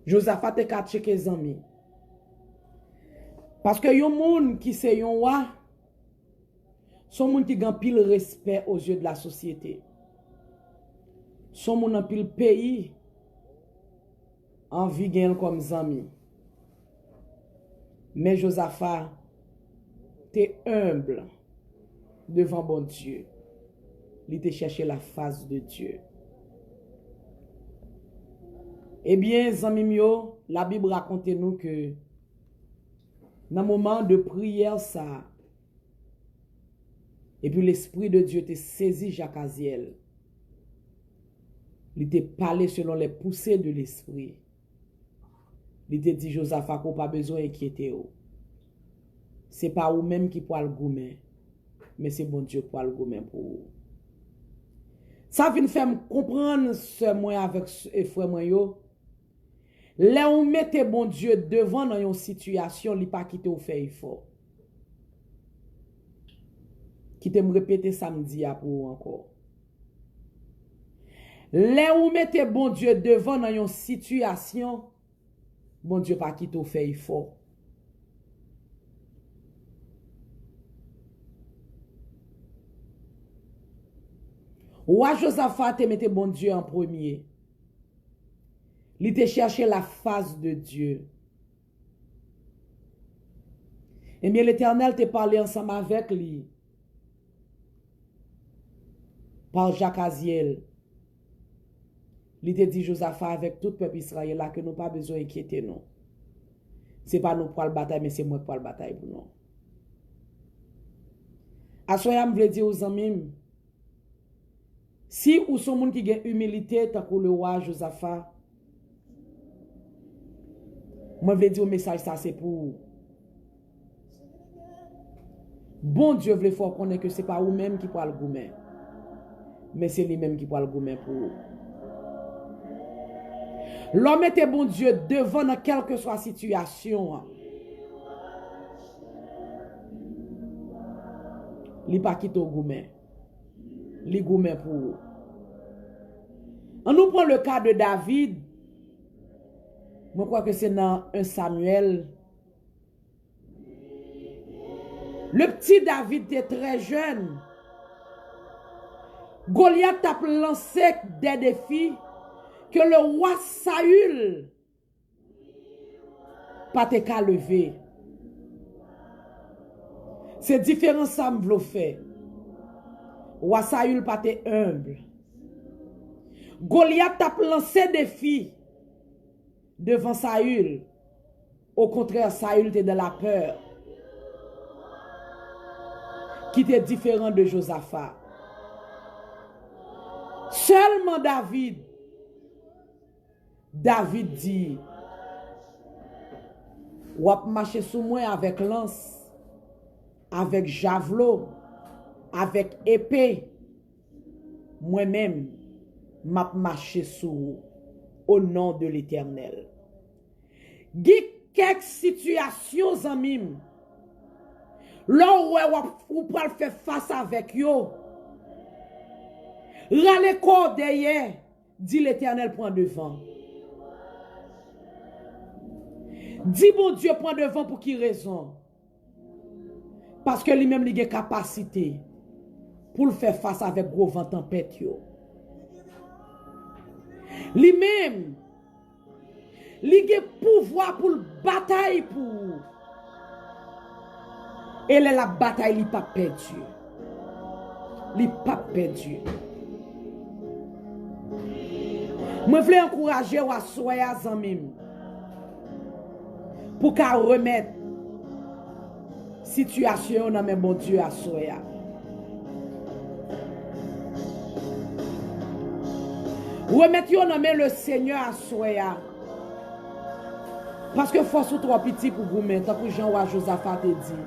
Josaphat te ka checker les amis. Parce que yon moun qui se yon wa, son moun qui gan pile respect aux yeux de la société. Son moun en pile pays, en vie gen comme zami. Mais Josaphat, t'es humble devant bon Dieu. Il te cherché la face de Dieu. Eh bien, zami mio, la Bible raconte nous que dans le moment de prière, ça, et puis l'Esprit de Dieu te saisi Jacques Aziel. Il te parlé selon les poussées de l'Esprit. Il te dit, Josaphat, qu'on pas besoin d'inquiéter. Ce n'est pas vous-même qui pouvez le goumer, mais c'est bon Dieu pour le goumer pour vous. Ça vient faire comprendre ce moi avec frère moi yo. Là on mettez bon Dieu devant dans une situation, il pas quitter ou faire effort. Qui te me répéter samedi pour vous encore. Là on mettez bon Dieu devant dans une situation, bon Dieu pas quitter ou faire effort. Roi Josaphat te mette bon Dieu en premier. Il te cherché la face de Dieu. Et bien l'Éternel te parlé ensemble avec lui. Par Jacques Aziel. Il te dit Josaphat avec tout le peuple Israël là que nous pas besoin d'inquiéter nous. C'est pas nous pour le bataille mais c'est moi pour le bataille pour nous. Asoya me veut dire aux amis, si ou son monde qui a humilité tant que le roi Josaphat, moi je veux dire au message ça c'est pour bon Dieu veut faire connaître que c'est pas vous même qui parle le goumen, mais c'est lui même qui parle le goumen pour vous. L'homme était bon Dieu devant dans quelle que soit la situation. Il pas quitter au goumen. Il goumen pour vous. On nous prend le cas de David. Je crois que c'est dans 1 Samuel. Le petit David était très jeune. Goliath a lancé des défis que le roi Saül pas te qu'à lever. C'est différent ça me fait. Roi Saül pas te humble. Goliath a lancé des défis devant Saül. Au contraire, Saül était dans la peur. Qui était différent de Josaphat. Seulement David dit, ou ap marcher sous moi avec lance, avec javelot, avec épée. Moi-même, m'a marché sous au nom de l'Éternel. Quelques situations en mime. Là où vous pouvez faire face avec yo. Rale corps derrière, dit l'Éternel prend devant. Dis bon Dieu prend devant pour qui raison? Parce que lui-même il a capacité pour le faire face avec gros vent tempête yo. Lui-même il a pouvoir pour le bataille pour. Et la bataille il pas perdu. Il pas perdu. Je voulais encourager à soya zanmim pour qu'à remettre situation dans mes bon Dieu à soya. Remettre yo dans le Seigneur à soya. Parce que force ou trop petit pour vous mettre, tant que Jean ou Josaphat te dit.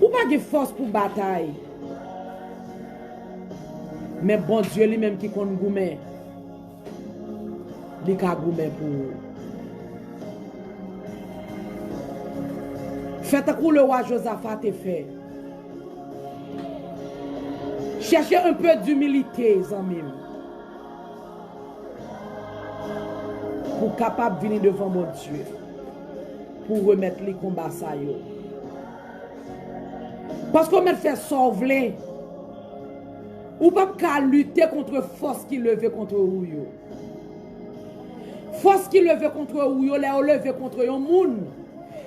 Ou pas de force pour bataille. Mais bon Dieu lui-même qui compte goumé. Il a goumé pour vous. Faites que le roi Josaphat te fait. Cherchez un peu d'humilité, amis. Pour capable venir devant mon Dieu. Pour remettre les combats ça yo. Parce qu'on me fait sauver. Ou pas qu'à lutter contre force qui levait contre vous. Force qui levait contre vous, les levé contre un monde.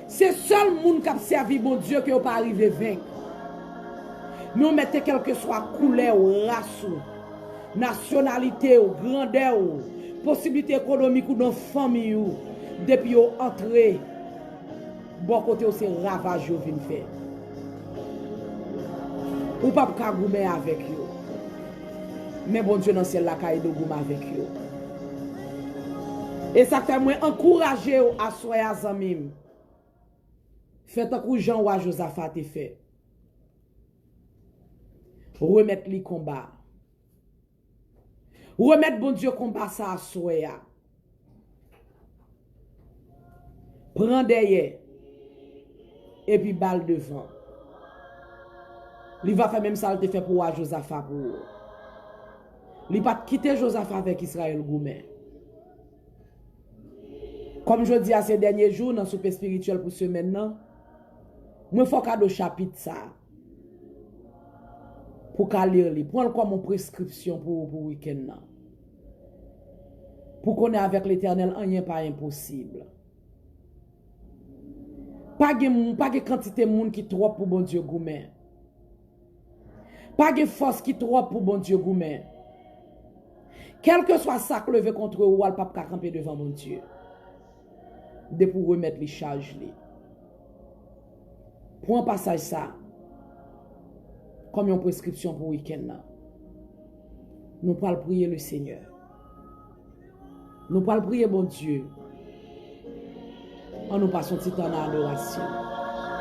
C'est seul monde qui a servi mon Dieu qui n'a pas arrivé à vaincre. Mais on mettait quelle que soit couleur, race, nationalité, grandeur, possibilité économique ou dans famille, depuis vous entrez, bon côté c'est ravage vous venez faire. Ou pas qu'à goumer avec vous. Mais bon Dieu dans ciel la caille de goumer avec vous. Et ça fait moi encourager à soyer azamim. Faites un coup Jean ou Josaphat te fait. Remettre les combats. Remettre bon Dieu combat ça à soya. Prends derrière. Et puis balle devant. Il va faire même ça, il te fait pour Josaphat pour. Il va quitter Josaphat avec Israël Goumen. Comme je dis à ces derniers jours, dans le souper spirituel pour ce maintenant, moi, il faut cadeau chapitre ça. Pour qu'à lire, prendre comme une prescription pour le week-end. Pour qu'on ait avec l'Éternel, rien pas impossible. Pas de quantité de monde qui trop pour bon Dieu Goumen. Pas de force qui trop pour bon Dieu Goumen. Quel que soit ça que levé contre vous, elle ne peut pas camper devant mon Dieu. De pour remettre les charges. Pour un passage ça, comme une prescription pour le week-end. Nous pouvons prier le Seigneur. Nous pouvons prier bon Dieu. En nous passons petit temps en adoration.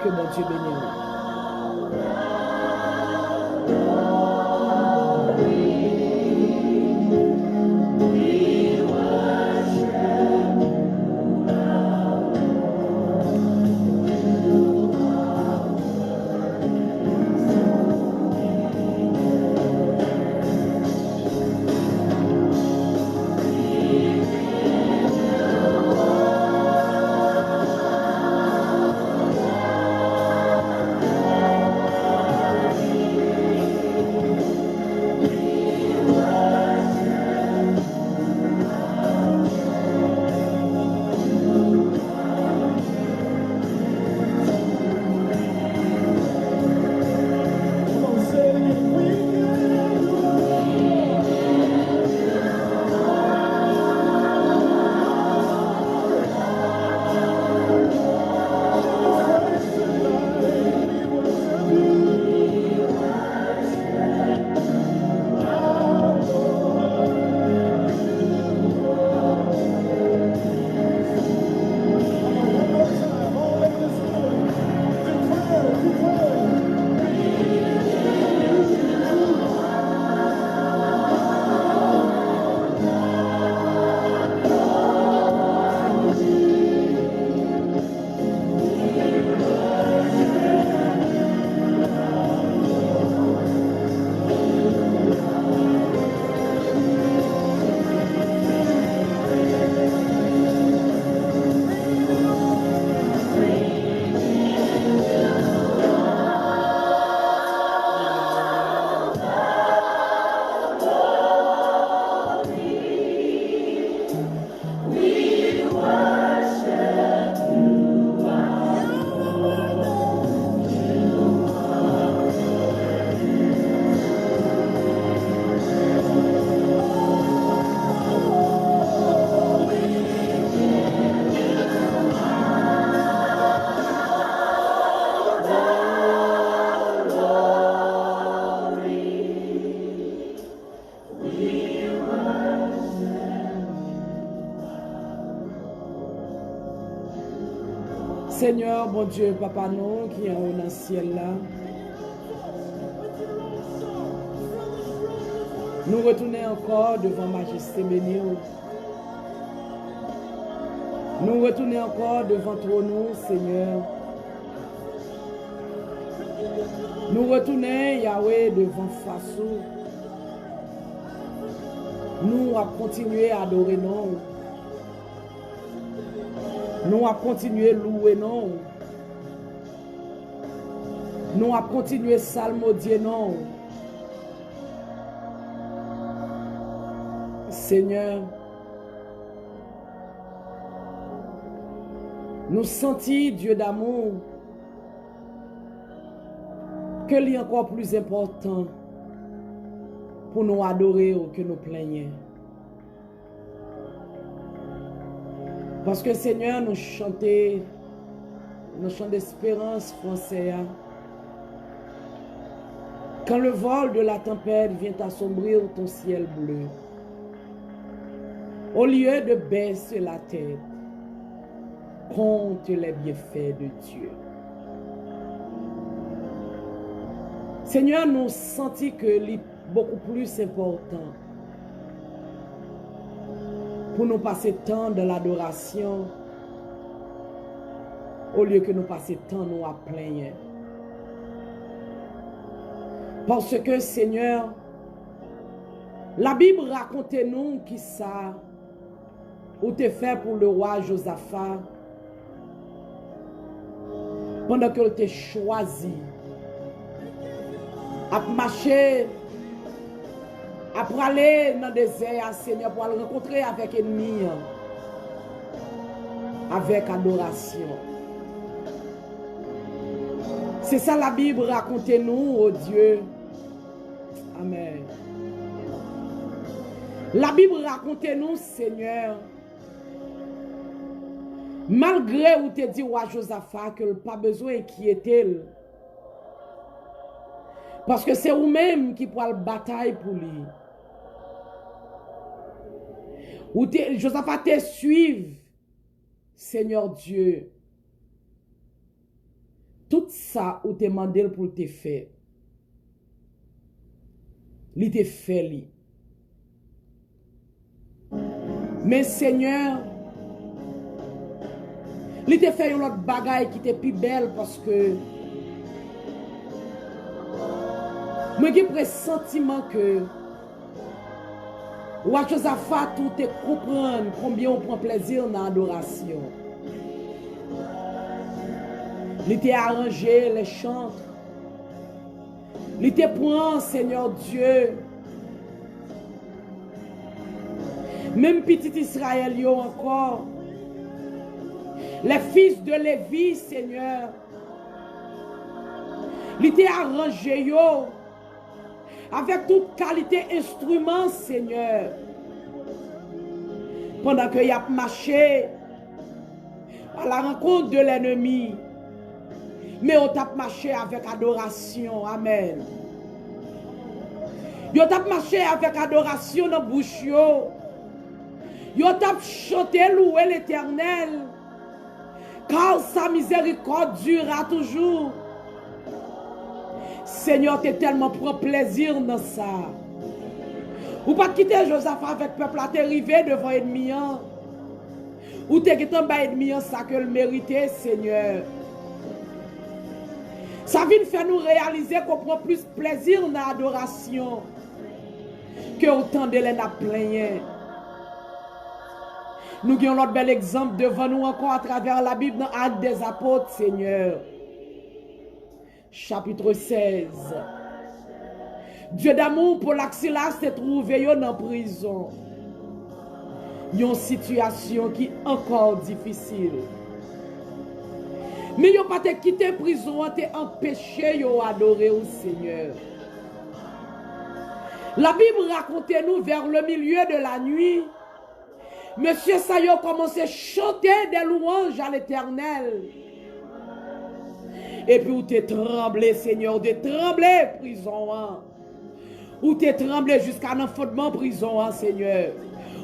Que mon Dieu bénisse. Seigneur, bon Dieu, Papa, nous qui est en haut dans le ciel là, nous retournons encore devant Majesté bénie. Nous retournons encore devant toi, nous, Seigneur. Nous retournons, Yahweh, devant Fassou. Nous allons continuer à adorer nous. Nous allons continuer à louer nous. Nous allons continuer à salmodier nous. Seigneur, nous sentons, Dieu d'amour, que l'est encore plus important pour nous adorer ou que nous plaigner. Parce que Seigneur, nous chantons nos chants d'espérance français. Quand le vol de la tempête vient assombrir ton ciel bleu, au lieu de baisser la tête, compte les bienfaits de Dieu. Seigneur, nous sentons que c'est beaucoup plus important pour nous passer temps de l'adoration au lieu que nous passer temps nous à plaindre. Parce que Seigneur, la Bible raconte-nous qui ça ou t'es fait pour le roi Josaphat pendant que tu choisi à marcher, à aller dans le désert, Seigneur, pour le rencontrer avec l'ennemi, avec adoration. C'est ça la Bible raconte-nous, oh Dieu. Amen. La Bible raconte-nous, Seigneur, malgré où tu dit à Josaphat que pas besoin d'inquiéter, parce que c'est vous-même qui pourra la bataille pour lui. Ou Josaphat te suive, Seigneur Dieu. Tout ça ou te demandé pour te faire. Il te fait lui. Mais Seigneur, il te fait une autre bagaille qui était plus belle parce que moi j'ai le sentiment que ou à Josaphat tout te comprendre combien on prend plaisir dans l'adoration. Il te arrangé les chants. Il te prend, Seigneur Dieu. Même petit Israël yo encore. Les fils de Lévi, Seigneur. Il te arrangé yo. Avec toute qualité instrument, Seigneur. Pendant que y a marché à la rencontre de l'ennemi. Mais on t'a marché avec adoration. Amen. Yo t'a marché avec adoration dans bouche yo. Yo t'a chanté louer l'Éternel. Car sa miséricorde durera toujours. Seigneur, tu tellement prend plaisir dans ça. Ou pas quitter Josaphat avec le peuple à t'arriver devant l'ennemi. Ou t'es quitté par l'ennemi ça que le mérité, Seigneur. Ça vient faire nous réaliser qu'on prend plus plaisir dans l'adoration que autant de les plaigner. Nous avons l'autre bel exemple devant nous encore à travers la Bible dans Actes des Apôtres, Seigneur. Chapitre 16. Dieu d'amour pour l'Axilas s'est trouvé dans prison. Une situation qui est encore difficile. Mais ils n'ont pas quitté prison, ils ont empêché d'adorer au Seigneur. La Bible raconte nous vers le milieu de la nuit. Monsieur Sayo commençait à chanter des louanges à l'Éternel. Et puis, où t'es tremblé, Seigneur, de tremblé, prison. Où t'es tremblé jusqu'à l'enfouement, prison, Seigneur.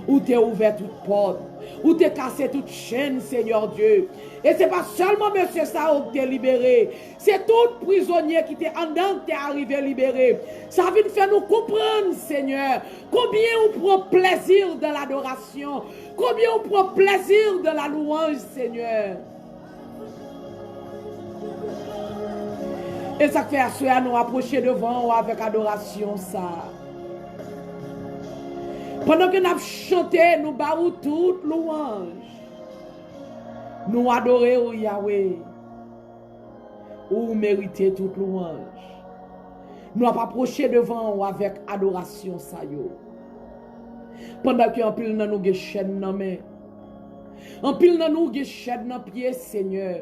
Ou t'es ouvert toute porte. Ou t'es cassé toute chaîne, Seigneur Dieu. Et c'est pas seulement monsieur ça ou t'es libéré. C'est tout prisonnier qui t'est en dedans t'es arrivé libéré. Ça vient faire nous comprendre, Seigneur, combien on prend plaisir de l'adoration. Combien on prend plaisir de la louange, Seigneur. Et ça fait à nous approcher devant avec adoration, ça. Pendant que nous avons chanté, nous battons toute louange. Nous adorons Yahweh. Ou méritez toute louange. Nous avons approché devant avec adoration, ça yo. Pendant que en pile dans nous ge chaîne dans main. En pile dans nous ge chaîne dans pied, Seigneur.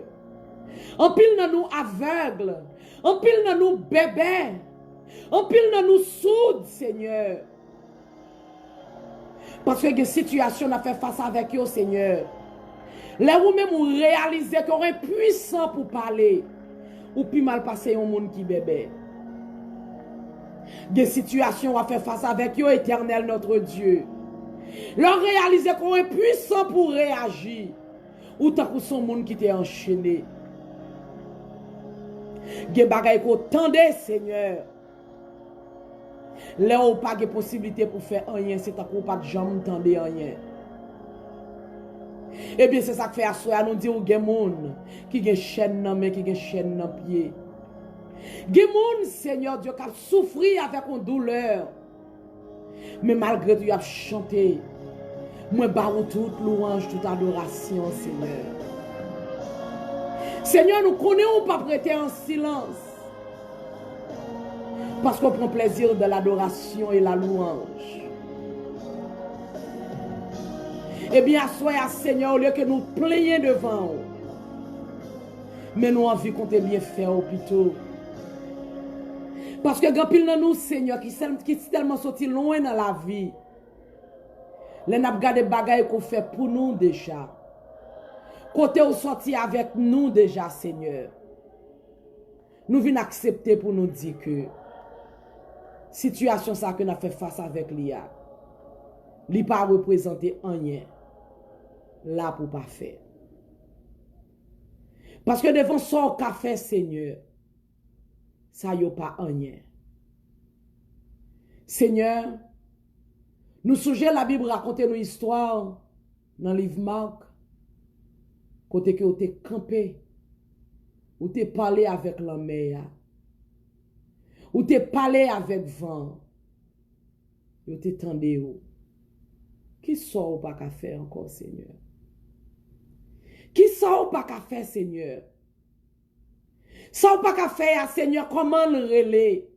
En pile dans nous aveugle. En pile dans nous bébé. En pile dans nous sourds, Seigneur. Parce que les situations a fait face avec eux, Seigneur. Là où même vous réalisez qu'on est puissant pour parler. Ou plus mal passé un monde qui bébé. Des situations a fait face avec eux, Éternel notre Dieu. Leur réaliser qu'on est puissant pour réagir. Ou tant que son monde qui t'est enchaîné. Des bagailles qu'on tendait, Seigneur. Là où pas de possibilité pour faire rien, c'est tant qu'on pas de jambe tendre rien. Eh bien, c'est ça que fait à nous dire qu'il y a des gens qui ont chaîne dans main, qui ont chaîne dans pied. Il y a des gens, Seigneur Dieu, qui ont souffert avec une douleur. Mais malgré tout, ils ont chanté. Moi, barre toute louange, toute adoration, Seigneur. Seigneur, nous connaissons pas prêter en silence. Parce qu'on prend plaisir de l'adoration et la louange. Eh bien, soyez Seigneur, au lieu que nous plaignons devant vous. Mais nous envie qu'on t'ait bien fait au plutôt. Parce que grand pile dans nous, Seigneur, qui est tellement sorti loin dans la vie. Les n'a pas des bagailles qu'on fait pour nous déjà. Côté au sorti avec nous déjà, Seigneur. Nous venons accepter pour nous dire que situation ça que nous avons fait face avec l'IA. L'IA pas représenter rien. Là pour pas faire. Parce que devant son café, Seigneur, ça y a pas rien. Seigneur, nous sujet la Bible raconter nos histoires dans le livre Marc, côté que vous t'es campé, ou t'es parlé avec la mer, ou t'es parlé avec vent, ou t'es tendu. Qui sort ou pas qu'à faire encore, Seigneur? Qui sort ou pas qu'à faire, Seigneur? Sort ou pas qu'à faire, Seigneur, comment le relais?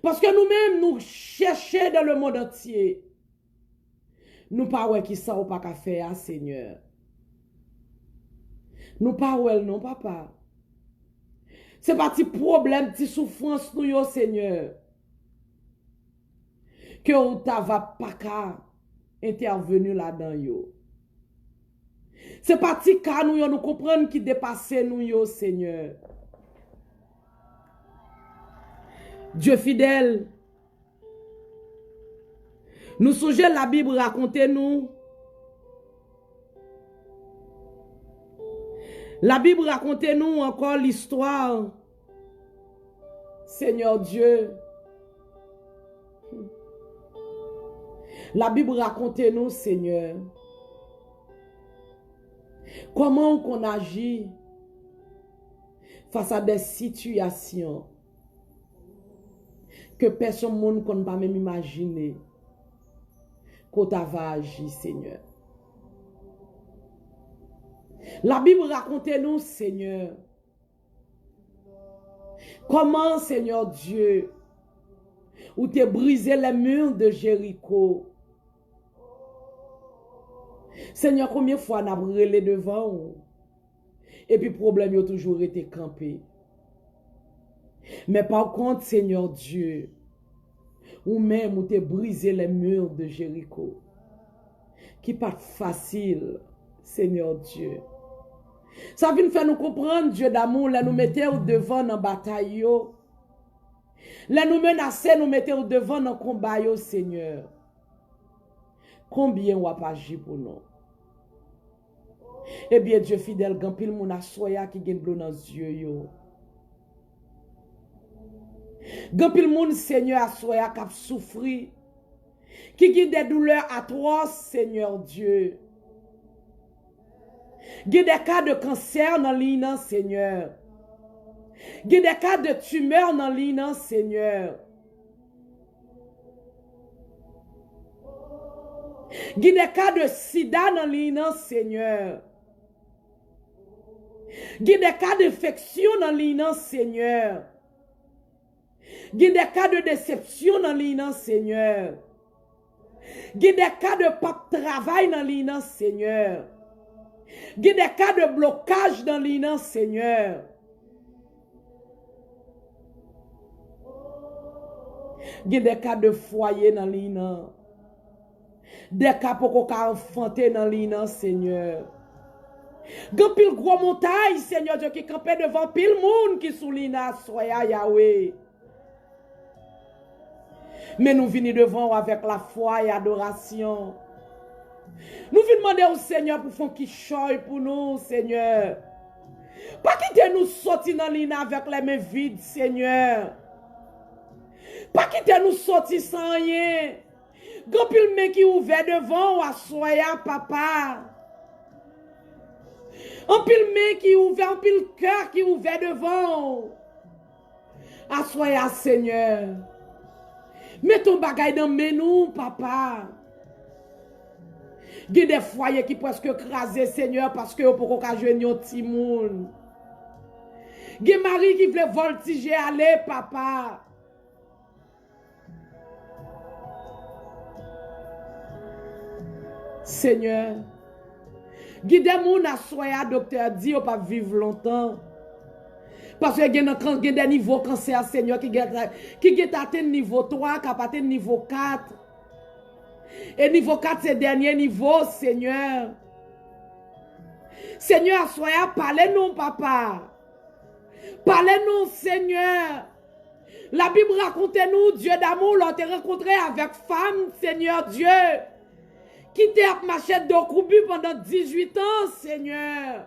Parce que nous-mêmes, nous cherchons dans le monde entier. Nous pas qui sort ou pas qu'à faire, Seigneur. Nous pas non, papa. C'est pas petit problème, petit souffrance, nous, yo, Seigneur. Que ou ta va pas qu'à intervenir là-dedans, yo. C'est pas petit cas, nous comprenons qui dépasse nous, yo, Seigneur. Dieu fidèle. Nous songez la Bible raconter nous. La Bible raconte nous encore l'histoire. Seigneur Dieu. La Bible raconte nous, Seigneur. Comment on agit face à des situations que personne ne peut pas même imaginer qu'on va agir, Seigneur. La Bible raconte nous, Seigneur, comment, Seigneur Dieu, où tu as brisé les murs de Jéricho. Seigneur, combien de fois on a brûlé devant et puis le problème a toujours été campé. Mais par contre, Seigneur Dieu, ou même où tu as brisé les murs de Jéricho, qui n'est pas facile, Seigneur Dieu. Ça vient faire nous comprendre, Dieu d'amour, là nous mettons devant dans la bataille. Là nous menacer, nous mettons devant dans le combat, Seigneur. Combien ou a agi pour nous? Eh bien, Dieu fidèle, quand pile moun a soya qui gen bleu dans yeux yo. Quand pile moun Seigneur a soya qui a souffri, qui gen des douleurs atroces, Seigneur Dieu. Gen des cas de cancer dans l'inan, Seigneur. Gen des cas de tumeur dans l'inan, Seigneur. Gen des cas de sida dans l'inan, Seigneur. Gen des cas d'infection dans l'inan, Seigneur. Gen des cas de déception dans l'inan, Seigneur. Gen des cas de pas de travail dans l'inan, Seigneur. Gen des cas de blocage dans l'inan, Seigneur. Gen des cas de foyer dans l'inan. Des cas pour qu'on enfanter dans l'inan, Seigneur. Gan pile gros montagne, Seigneur Dieu, qui campait devant pile monde qui sous l'ina, soya Yahweh. Mais nous venons devant avec la foi et adoration. Nous venons demander au Seigneur pour faire qui choye pour nous, Seigneur. Pas quitter nous sortir dans l'ina avec les mains vides, Seigneur. Pas quitter nous sortir sans rien. Gan pile main qui ouvert devant, à soya, papa. Un pile main qui ouvert, un pile cœur qui ouvert devant. Assoya, Seigneur. Mets ton bagay dans mes nous, papa. Il y a des foyers qui presque crasé, Seigneur, parce que pour qu'on joindre un petit monde. Il y a Marie qui voulait voltiger aller, papa. Seigneur. Guide moun a soya, docteur dit, on pas vivre longtemps. Parce que il y a des niveaux cancer, Seigneur, qui ont atteint niveau 3, qui ont atteint niveau 4. Et niveau 4, c'est le dernier niveau, Seigneur. Seigneur, soya, parlez-nous, papa. Parlez-nous, Seigneur. La Bible raconte-nous, Dieu d'amour, l'on t'a rencontré avec femme, Seigneur Dieu. Qui t'a marché de coubu pendant 18 ans, Seigneur.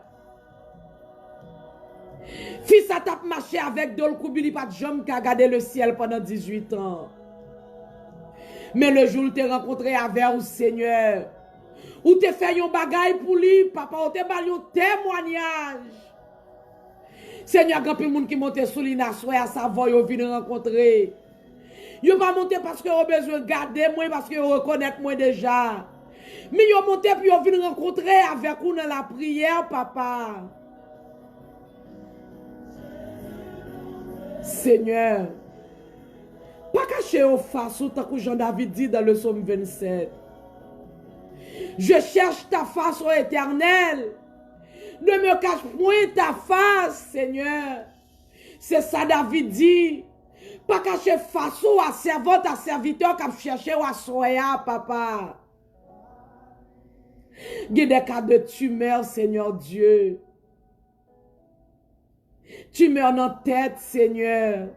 Fils a t'a marché avec de coubu, il pas de jambe qui a gardé le ciel pendant 18 ans. Mais le jour où t'es rencontré avec le Seigneur, où t'es fait un bagay pour lui, papa, où t'es bali un témoignage. Seigneur, quand il y a des gens qui montent sous l'inassoé à Savoie, ils viennent rencontrer. Ils ne pas monter parce qu'ils ont besoin de garder moi, parce qu'ils reconnaissent moi déjà. Mais ils montent et puis ils viennent rencontrer avec nous dans la prière, papa. Seigneur, pas cacher au face, tant que Jean-David dit dans le psaume 27. Je cherche ta face, ô Éternel. Ne me cache point ta face, Seigneur. C'est ça David dit. Pas cacher face ou à servante, à serviteur qui a cherché ou à soya, papa. Il y a des cas de tumeur, Seigneur Dieu. Tumeur dans la tête, Seigneur.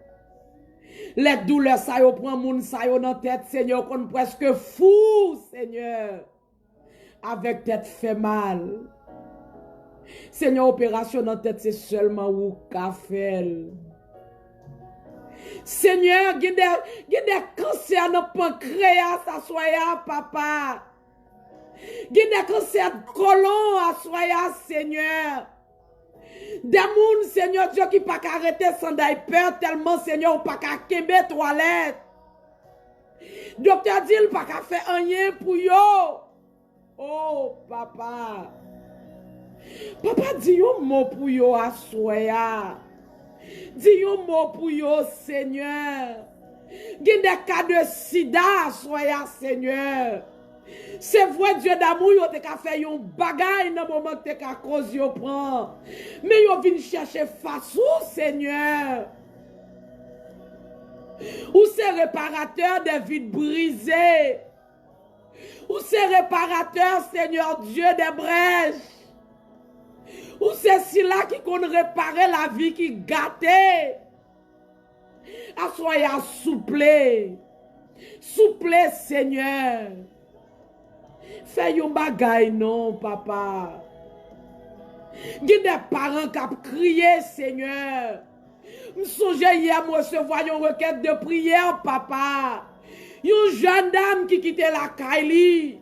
Les douleurs, ça y prend moun, ça y dans la tête, Seigneur, qu'on presque fou, Seigneur. Avec tête fait mal. Seigneur, opération dans la tête, c'est seulement ou café. Seigneur, il y a des cancers dans le pancréas, à soya, papa. Il y a des cancers de colon, à soya, Seigneur. Des gens, Seigneur Dieu, qui ne peuvent pas arrêter sans peur, tellement, Seigneur, ou pas qu'à kembe toilette. Docteur dit, il pas qu'à faire rien pour yo. Oh, papa. Papa dit un mot pour yo à soya. Dis un mot pour yo, Seigneur. Il y a des cas de sida, soya, Seigneur. C'est vrai, Dieu d'amour, yo te ka fait un bagay dans le moment que te ka cause yo prend. Mais yo vin chercher face ou, Seigneur. Ou c'est réparateur des vides brisées. Ou c'est réparateur, Seigneur Dieu, des brèches. Ou c'est cela qui qu'on réparer la vie qui gâtait. Soyez souple. Souple, Seigneur. Fais yon bagay non, papa. Il y a des parents qui ont crié, Seigneur. Je songe hier, moi, recevoir une requête de prière, papa. Une jeune dame qui quitte la Kaili.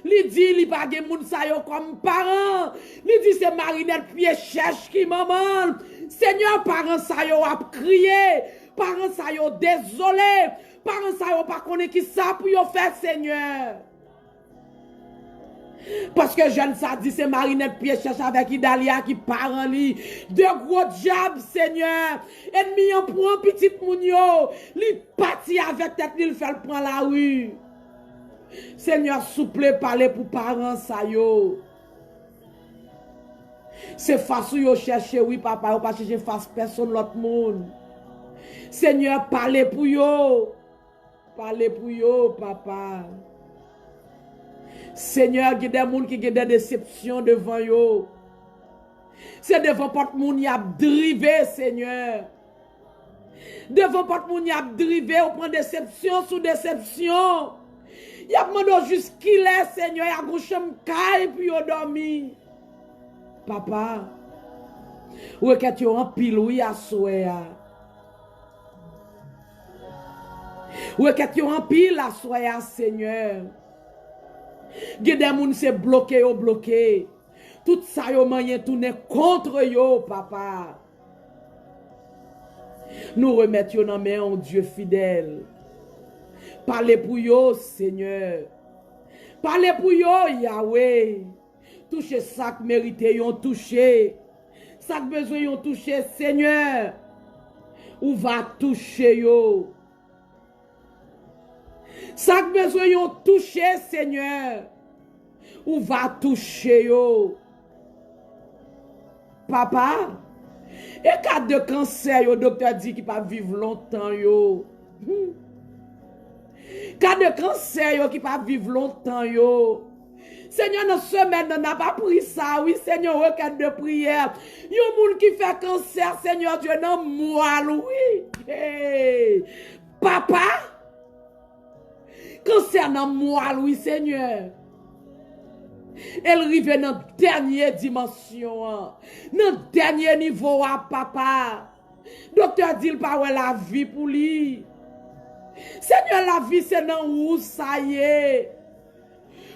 Il dit, il pas de moun sa yo comme parent. Il dit, c'est Marinette pied cherche qui maman. Seigneur, parents sa yo a crié. Parents sa yo désolé. Parents sa yo pas connaît qui ça pour yo faire, Seigneur. Parce que jeune ça dit, c'est Marinette pied cherche avec Idalia qui parent li. De gros diable, Seigneur. Ennemi en prend petit moun yo. Li parti avec tête, il fait le prendre la rue. Seigneur, souple parler pour parents ça yo. C'est face où yo chercher, oui papa, yo pas chercher face personne l'autre monde. Seigneur, parlez pour yo. Parlez pour yo, papa. Seigneur, il y a des gens qui ont des déceptions devant yo. C'est devant porte moun y a drivé, Seigneur. Devant porte moun y a drivé, on prend déception sous déception. Il y a demandé juste qu'il est, Seigneur, il y a gauche m'caille puis il dormi. Papa, où est que tu en pile oui à souhait. Où est que tu en pile à souhait, Seigneur. Il y a des gens qui sont bloqués. Tout ça yo moyen tourner contre yo, papa. Nous remettons dans main en Dieu fidèle. Parlez pour yo, Seigneur. Parlez pour yo, Yahweh. Touchez ça que mérité yon touché. Ça que besoin yon touché, Seigneur. Ou va toucher yo. Ça que besoin yon touché, Seigneur. Ou va toucher yo. Papa. Et cas de cancer, yo docteur dit qu'il pas vivre longtemps yo. Cas de cancer yo qui pas vivre longtemps yo. Seigneur, dans ce semaine, on n'a pas pris ça. Oui, Seigneur, requête de prière. Yon moun qui fait cancer, Seigneur Dieu, non, moi, oui. Hey. Papa, cancer dans moi, oui, Seigneur. Elle arrive dans la dernière dimension, dans le dernier niveau, papa. Docteur dit pas la vie pour lui. Seigneur, la vie, c'est dans où ça y est.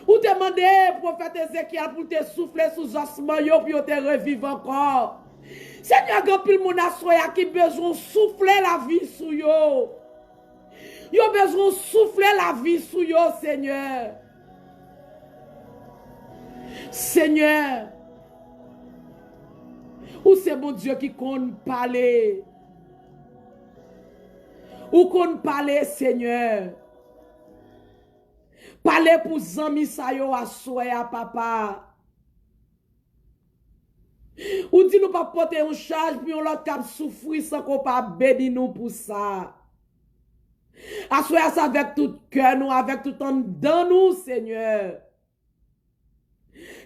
Ou demander prophète Ézéchiel pour te souffler sous ossements pour te revivre encore. Seigneur, quand pile moun a qui besoin souffler la vie sous yo. Yo besoin souffler la vie sous yo, Seigneur. Seigneur. Ou c'est mon Dieu qui compte parler. Ou compte parler, Seigneur. Parlez pour zami sa yo à soya, papa. Ou dit nous pas porter un charge puis on l'autre cap souffrir sans qu'on pas béni nous pour ça. À soya ça avec tout cœur nous, avec tout en dans nous, Seigneur.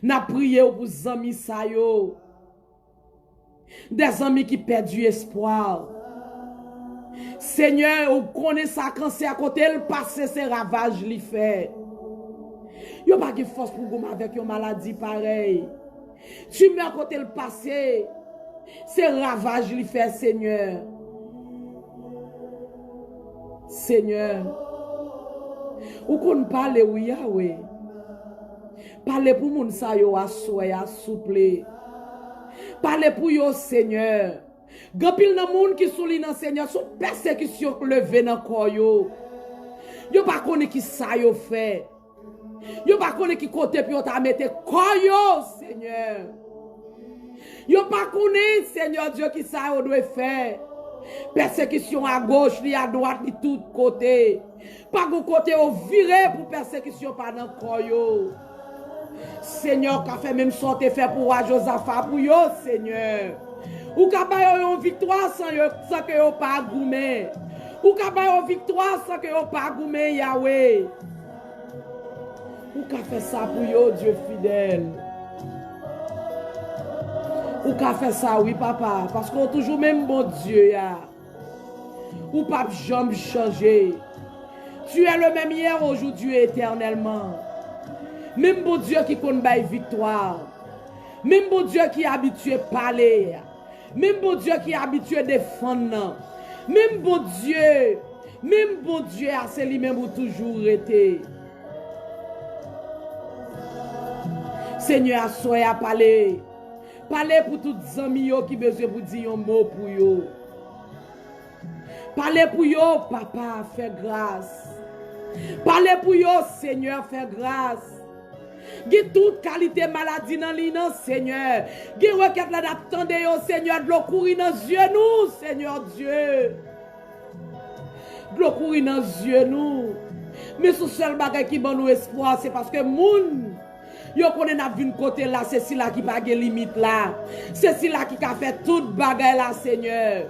N'a prié pour zami sa yo. Des amis qui perdent du espoir. Seigneur, ou connaît ça cancer à côté, elle passe ses ravages, li fait. Yo pas de force pour gommer avec une maladie pareille. Tu mets à côté le passé, c'est ravage li fait, Seigneur. Seigneur, ou qu'on parle oui Yahweh. Parlez pour moun sa yo a soya souple. Parlez pour yo, Seigneur. Gapil nan moun qui souli nan Seigneur, sou persécution levé nan corps yo. Yo pas connait qui ça yo fait. Yo pas connait qui côté puis on t'a mette corps yo, Seigneur. Yo pas connait, Seigneur Dieu, qui ça yo doit faire. Persécution à gauche, li à droite, li tout côté. Pas go côté au viré pour persécution par nan corps yo. Seigneur, qu'a fait même sorte fait pour Josaphat pour yo, Seigneur. Ou ka ba yo victoire sans que yo pas goumé. Ou ka ba yo victoire sans que yo pas goumé, Yahweh. Ou ka fait ça pour yo, Dieu fidèle. Ou ka fait ça, oui, papa, parce qu'on toujours même bon Dieu, ya. Ou pas jamais changer. Tu es le même hier, aujourd'hui, éternellement. Même bon Dieu qui connaît la victoire. Même bon Dieu qui est habitué à parler. Même bon Dieu qui est habitué à défendre. Même bon Dieu, c'est lui-même où toujours été. Seigneur, soyez à parler. Parlez pour tous les amis qui ont besoin de dire un mot pour eux. Parlez pour eux, papa, fais grâce. Parlez pour eux, Seigneur, fais grâce. Guide toute qualité maladie dans l'île, Seigneur. Guide requête là d'attendre, Seigneur, de l'eau courir dans les yeux, nous, Seigneur Dieu. De l'eau courir dans les yeux, nous. Mais ce seul bagage qui donne nous espoir, c'est parce que moun, yo connaît n'a vu côté là, c'est si là qui pas de limite là. C'est si là qui a fait toute bagage là, Seigneur.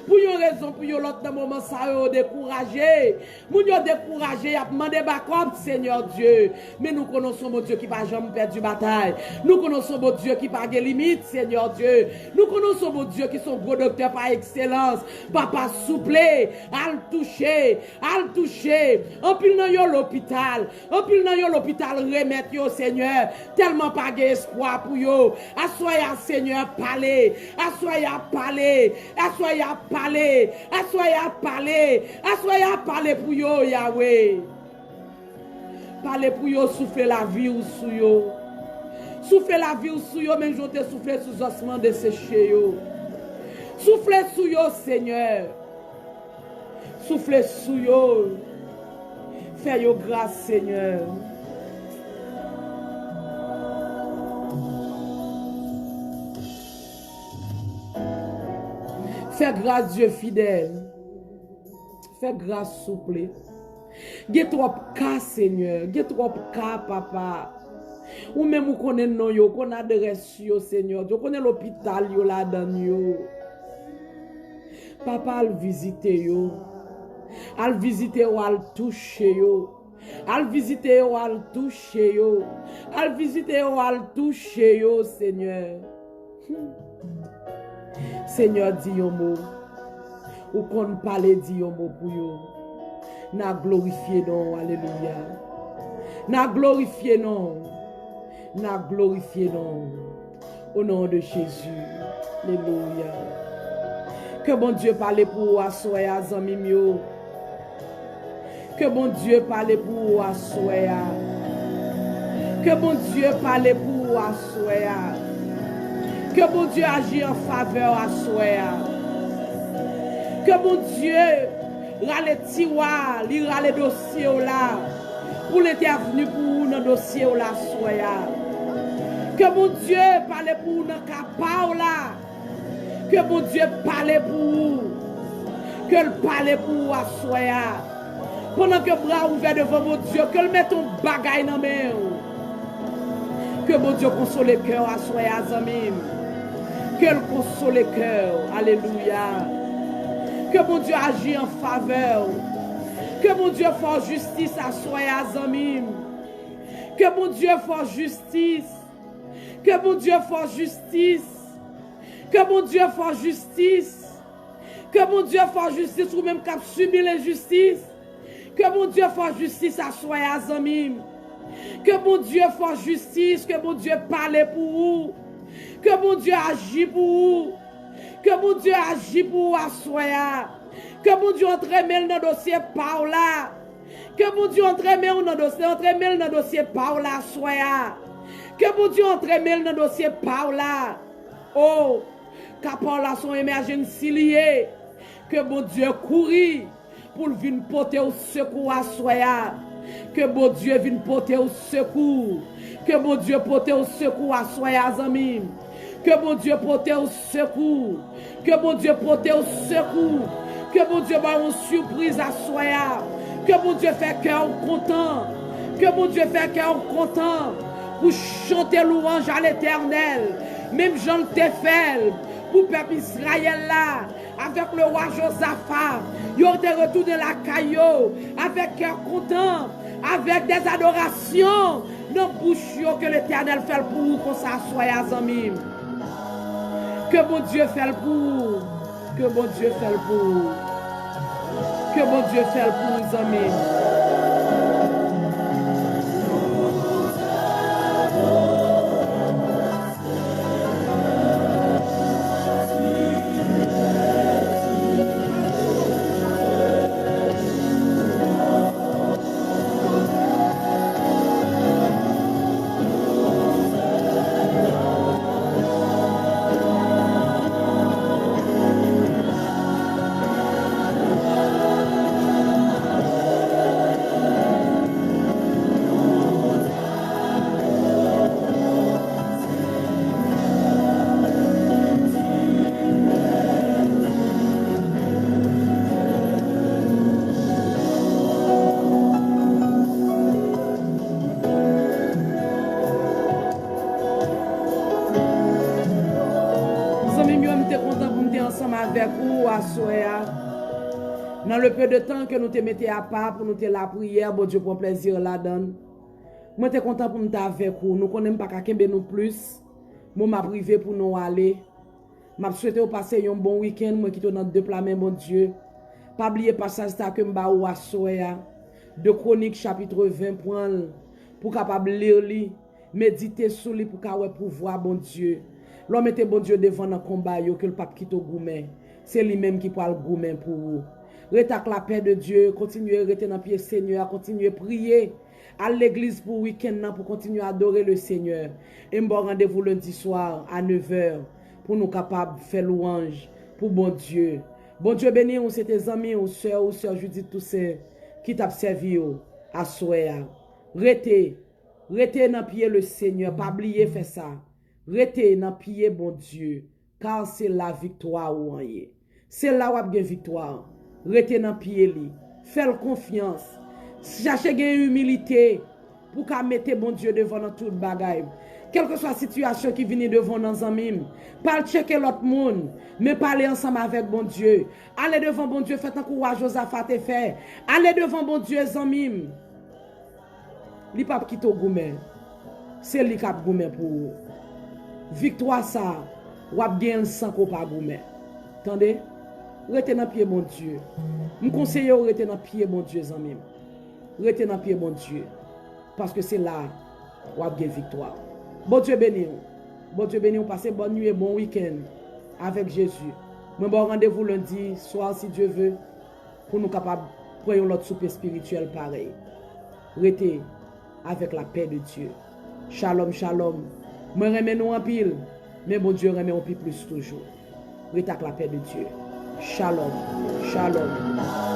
Pour une raison, pour une autre moment, ça yo découragé. Moun yo découragé, y a demandé backup, Seigneur Dieu. Mais nous connaissons mon Dieu qui va jamais perdre du bataille. Nous connaissons mon Dieu qui pas de limite, Seigneur Dieu. Nous connaissons mon Dieu qui sont gros docteurs par excellence. Papa souple, al toucher. En pile dans yo l'hôpital. En pile dans yo l'hôpital, remettre yo, Seigneur. Tellement pas d'espoir pour yo. Assoya, Seigneur, parler. Assoya, parler. Assoya, parler. Assoya, parler. Assoya, parler pour yo, Yahweh. Parler pour yo, souffler la vie ou sous yo. Souffler la vie ou sous yo, même je te souffler sous ossements desséchés yo. Souffler sous yo, Seigneur. Souffler sous yo. Fais yo grâce, Seigneur. Fais grâce, Dieu fidèle. Fais grâce, souple. Get trop cas, Seigneur. Get trop cas, papa. Ou même ou connaît non yo, qu'on adresse yo, Seigneur. Yo connaît l'hôpital yo là dans yo. Papa al visite yo. Al visite yo, al touche yo. Al visite yo, al touche yo. Al visite yo, al touche yo, Seigneur. Seigneur, dis un mot. Ou qu'on parle, dis un mot pour yo. Na glorifié non, alléluia. Na glorifié non. Na glorifié non. Au nom de Jésus. Alléluia. Que bon Dieu parle pour assoya zami mio. Que bon Dieu parle pour assoya. Que bon Dieu parle pour assoya. Que bon Dieu agit en faveur assoya. Que bon Dieu râle tiroir, li râle dossier là. Pour l'intervenu pour un dossier là soya. Que mon Dieu parle pour nous capable là. Que mon Dieu parle pour vous. Que le parle pour vous soya. Pendant que bras ouverts devant mon Dieu, que le mette un bagaille dans main. Que mon Dieu console le cœur à soya zamim. Que le console le cœur. Alléluia. Que mon Dieu agit en faveur. Que mon Dieu fasse justice à soya zamim. Que mon Dieu fasse justice. Que mon Dieu fasse justice. Que mon Dieu fasse justice. Que mon Dieu fasse justice ou même qu'à subir l'injustice. Que mon Dieu fasse justice à soya zamim. Que mon Dieu fasse justice. Que mon Dieu parle pour vous. Que mon Dieu agit pour vous. Que mon Dieu agit pour vous à soya. Que mon Dieu entre mêle dans le dossier par là. Que mon Dieu entre mêle dans le dossier par là soya. Que mon Dieu entre mêle dans le dossier par là. Oh, car par là son émergence liée. Que mon Dieu courir pour venir porter au secours à soya. Que mon Dieu vienne porter au secours. Que mon Dieu porter au secours à soya zamim. Que mon Dieu porter au secours. Que mon Dieu porter au secours. Que mon Dieu va une surprise à soya. Que mon Dieu fait cœur content. Que mon Dieu fait cœur content. Pour chanter louange à l'Éternel. Même Jean le fait pour peuple Israël là. Avec le roi Josaphat. Ils ont été retournés la caillou. Avec cœur content. Avec des adorations. Dans bouche que l'Éternel fait pour vous. Qu'on s'assoie à Zamim. Que mon Dieu fait pour. Que mon Dieu fait pour. Que mon Dieu fait pour nous, amis. ensemble avec vous à soya. Dans le peu de temps que nous te mettons à part pour nous te la prière, bon Dieu prend plaisir là-dedans. Moi te content pour nous avec vous. Nous connaissons pas qu'à nous plus. Moi m'a privé pour nous aller. M'a souhaité vous passer un bon week-end. Moi qui dans deux plats bon Dieu. Pas oublier passage ça que m'ba ou à soya. De Chronique chapitre 20 pour capable lire li, méditer sur lui pour capable pouvoir bon Dieu. L'homme était bon Dieu devant un combat yo que le pape qui te goumé. C'est lui-même qui parle goumé pour vous. Rete avec la paix de Dieu, continuez à rester dans pied Seigneur, continuez à prier à l'église pour week-end pour continuer à adorer le Seigneur. Et bon rendez-vous lundi soir à 9h pour nous capables de faire louange pour bon Dieu. Bon Dieu béni, on c'est tes amis, ou soeur Judith Toussaint qui t'a servi à soir. Rete dans pied le Seigneur, pas oublier faire ça. Rete dans pied bon Dieu, car c'est la victoire ou en est. C'est là où il y a victoire. Rete dans pied li, fais confiance. Cherchez une humilité pour qu'à mettre bon Dieu devant dans toute bagaille. Quelle que soit la situation qui vient devant nos amis, pas checker l'autre monde, mais parler ensemble avec bon Dieu. Allez devant bon Dieu, faites un courage Josaphat et fait. Allez devant bon Dieu, amis. Li pas qui to goumé. C'est lui qui a goumé pour vous. Victoire ça, ou a bien sans qu'on pas goumé. Attendez? Rete dans pied bon Dieu. Me conseille rete dans pied bon Dieu, amis. Rete dans pied bon Dieu. Parce que c'est là où a bien victoire. Bon Dieu béni. Bon Dieu béni, passez bonne nuit et bon week-end avec Jésus. Moi bon rendez-vous lundi soir si Dieu veut pour nous capables prendre l'autre soupe spirituelle pareil. Rete avec la paix de Dieu. Shalom, shalom. Moi remet nous en pile, mais bon Dieu remet en pile plus toujours. Rete avec la paix de Dieu. Shalom, shalom.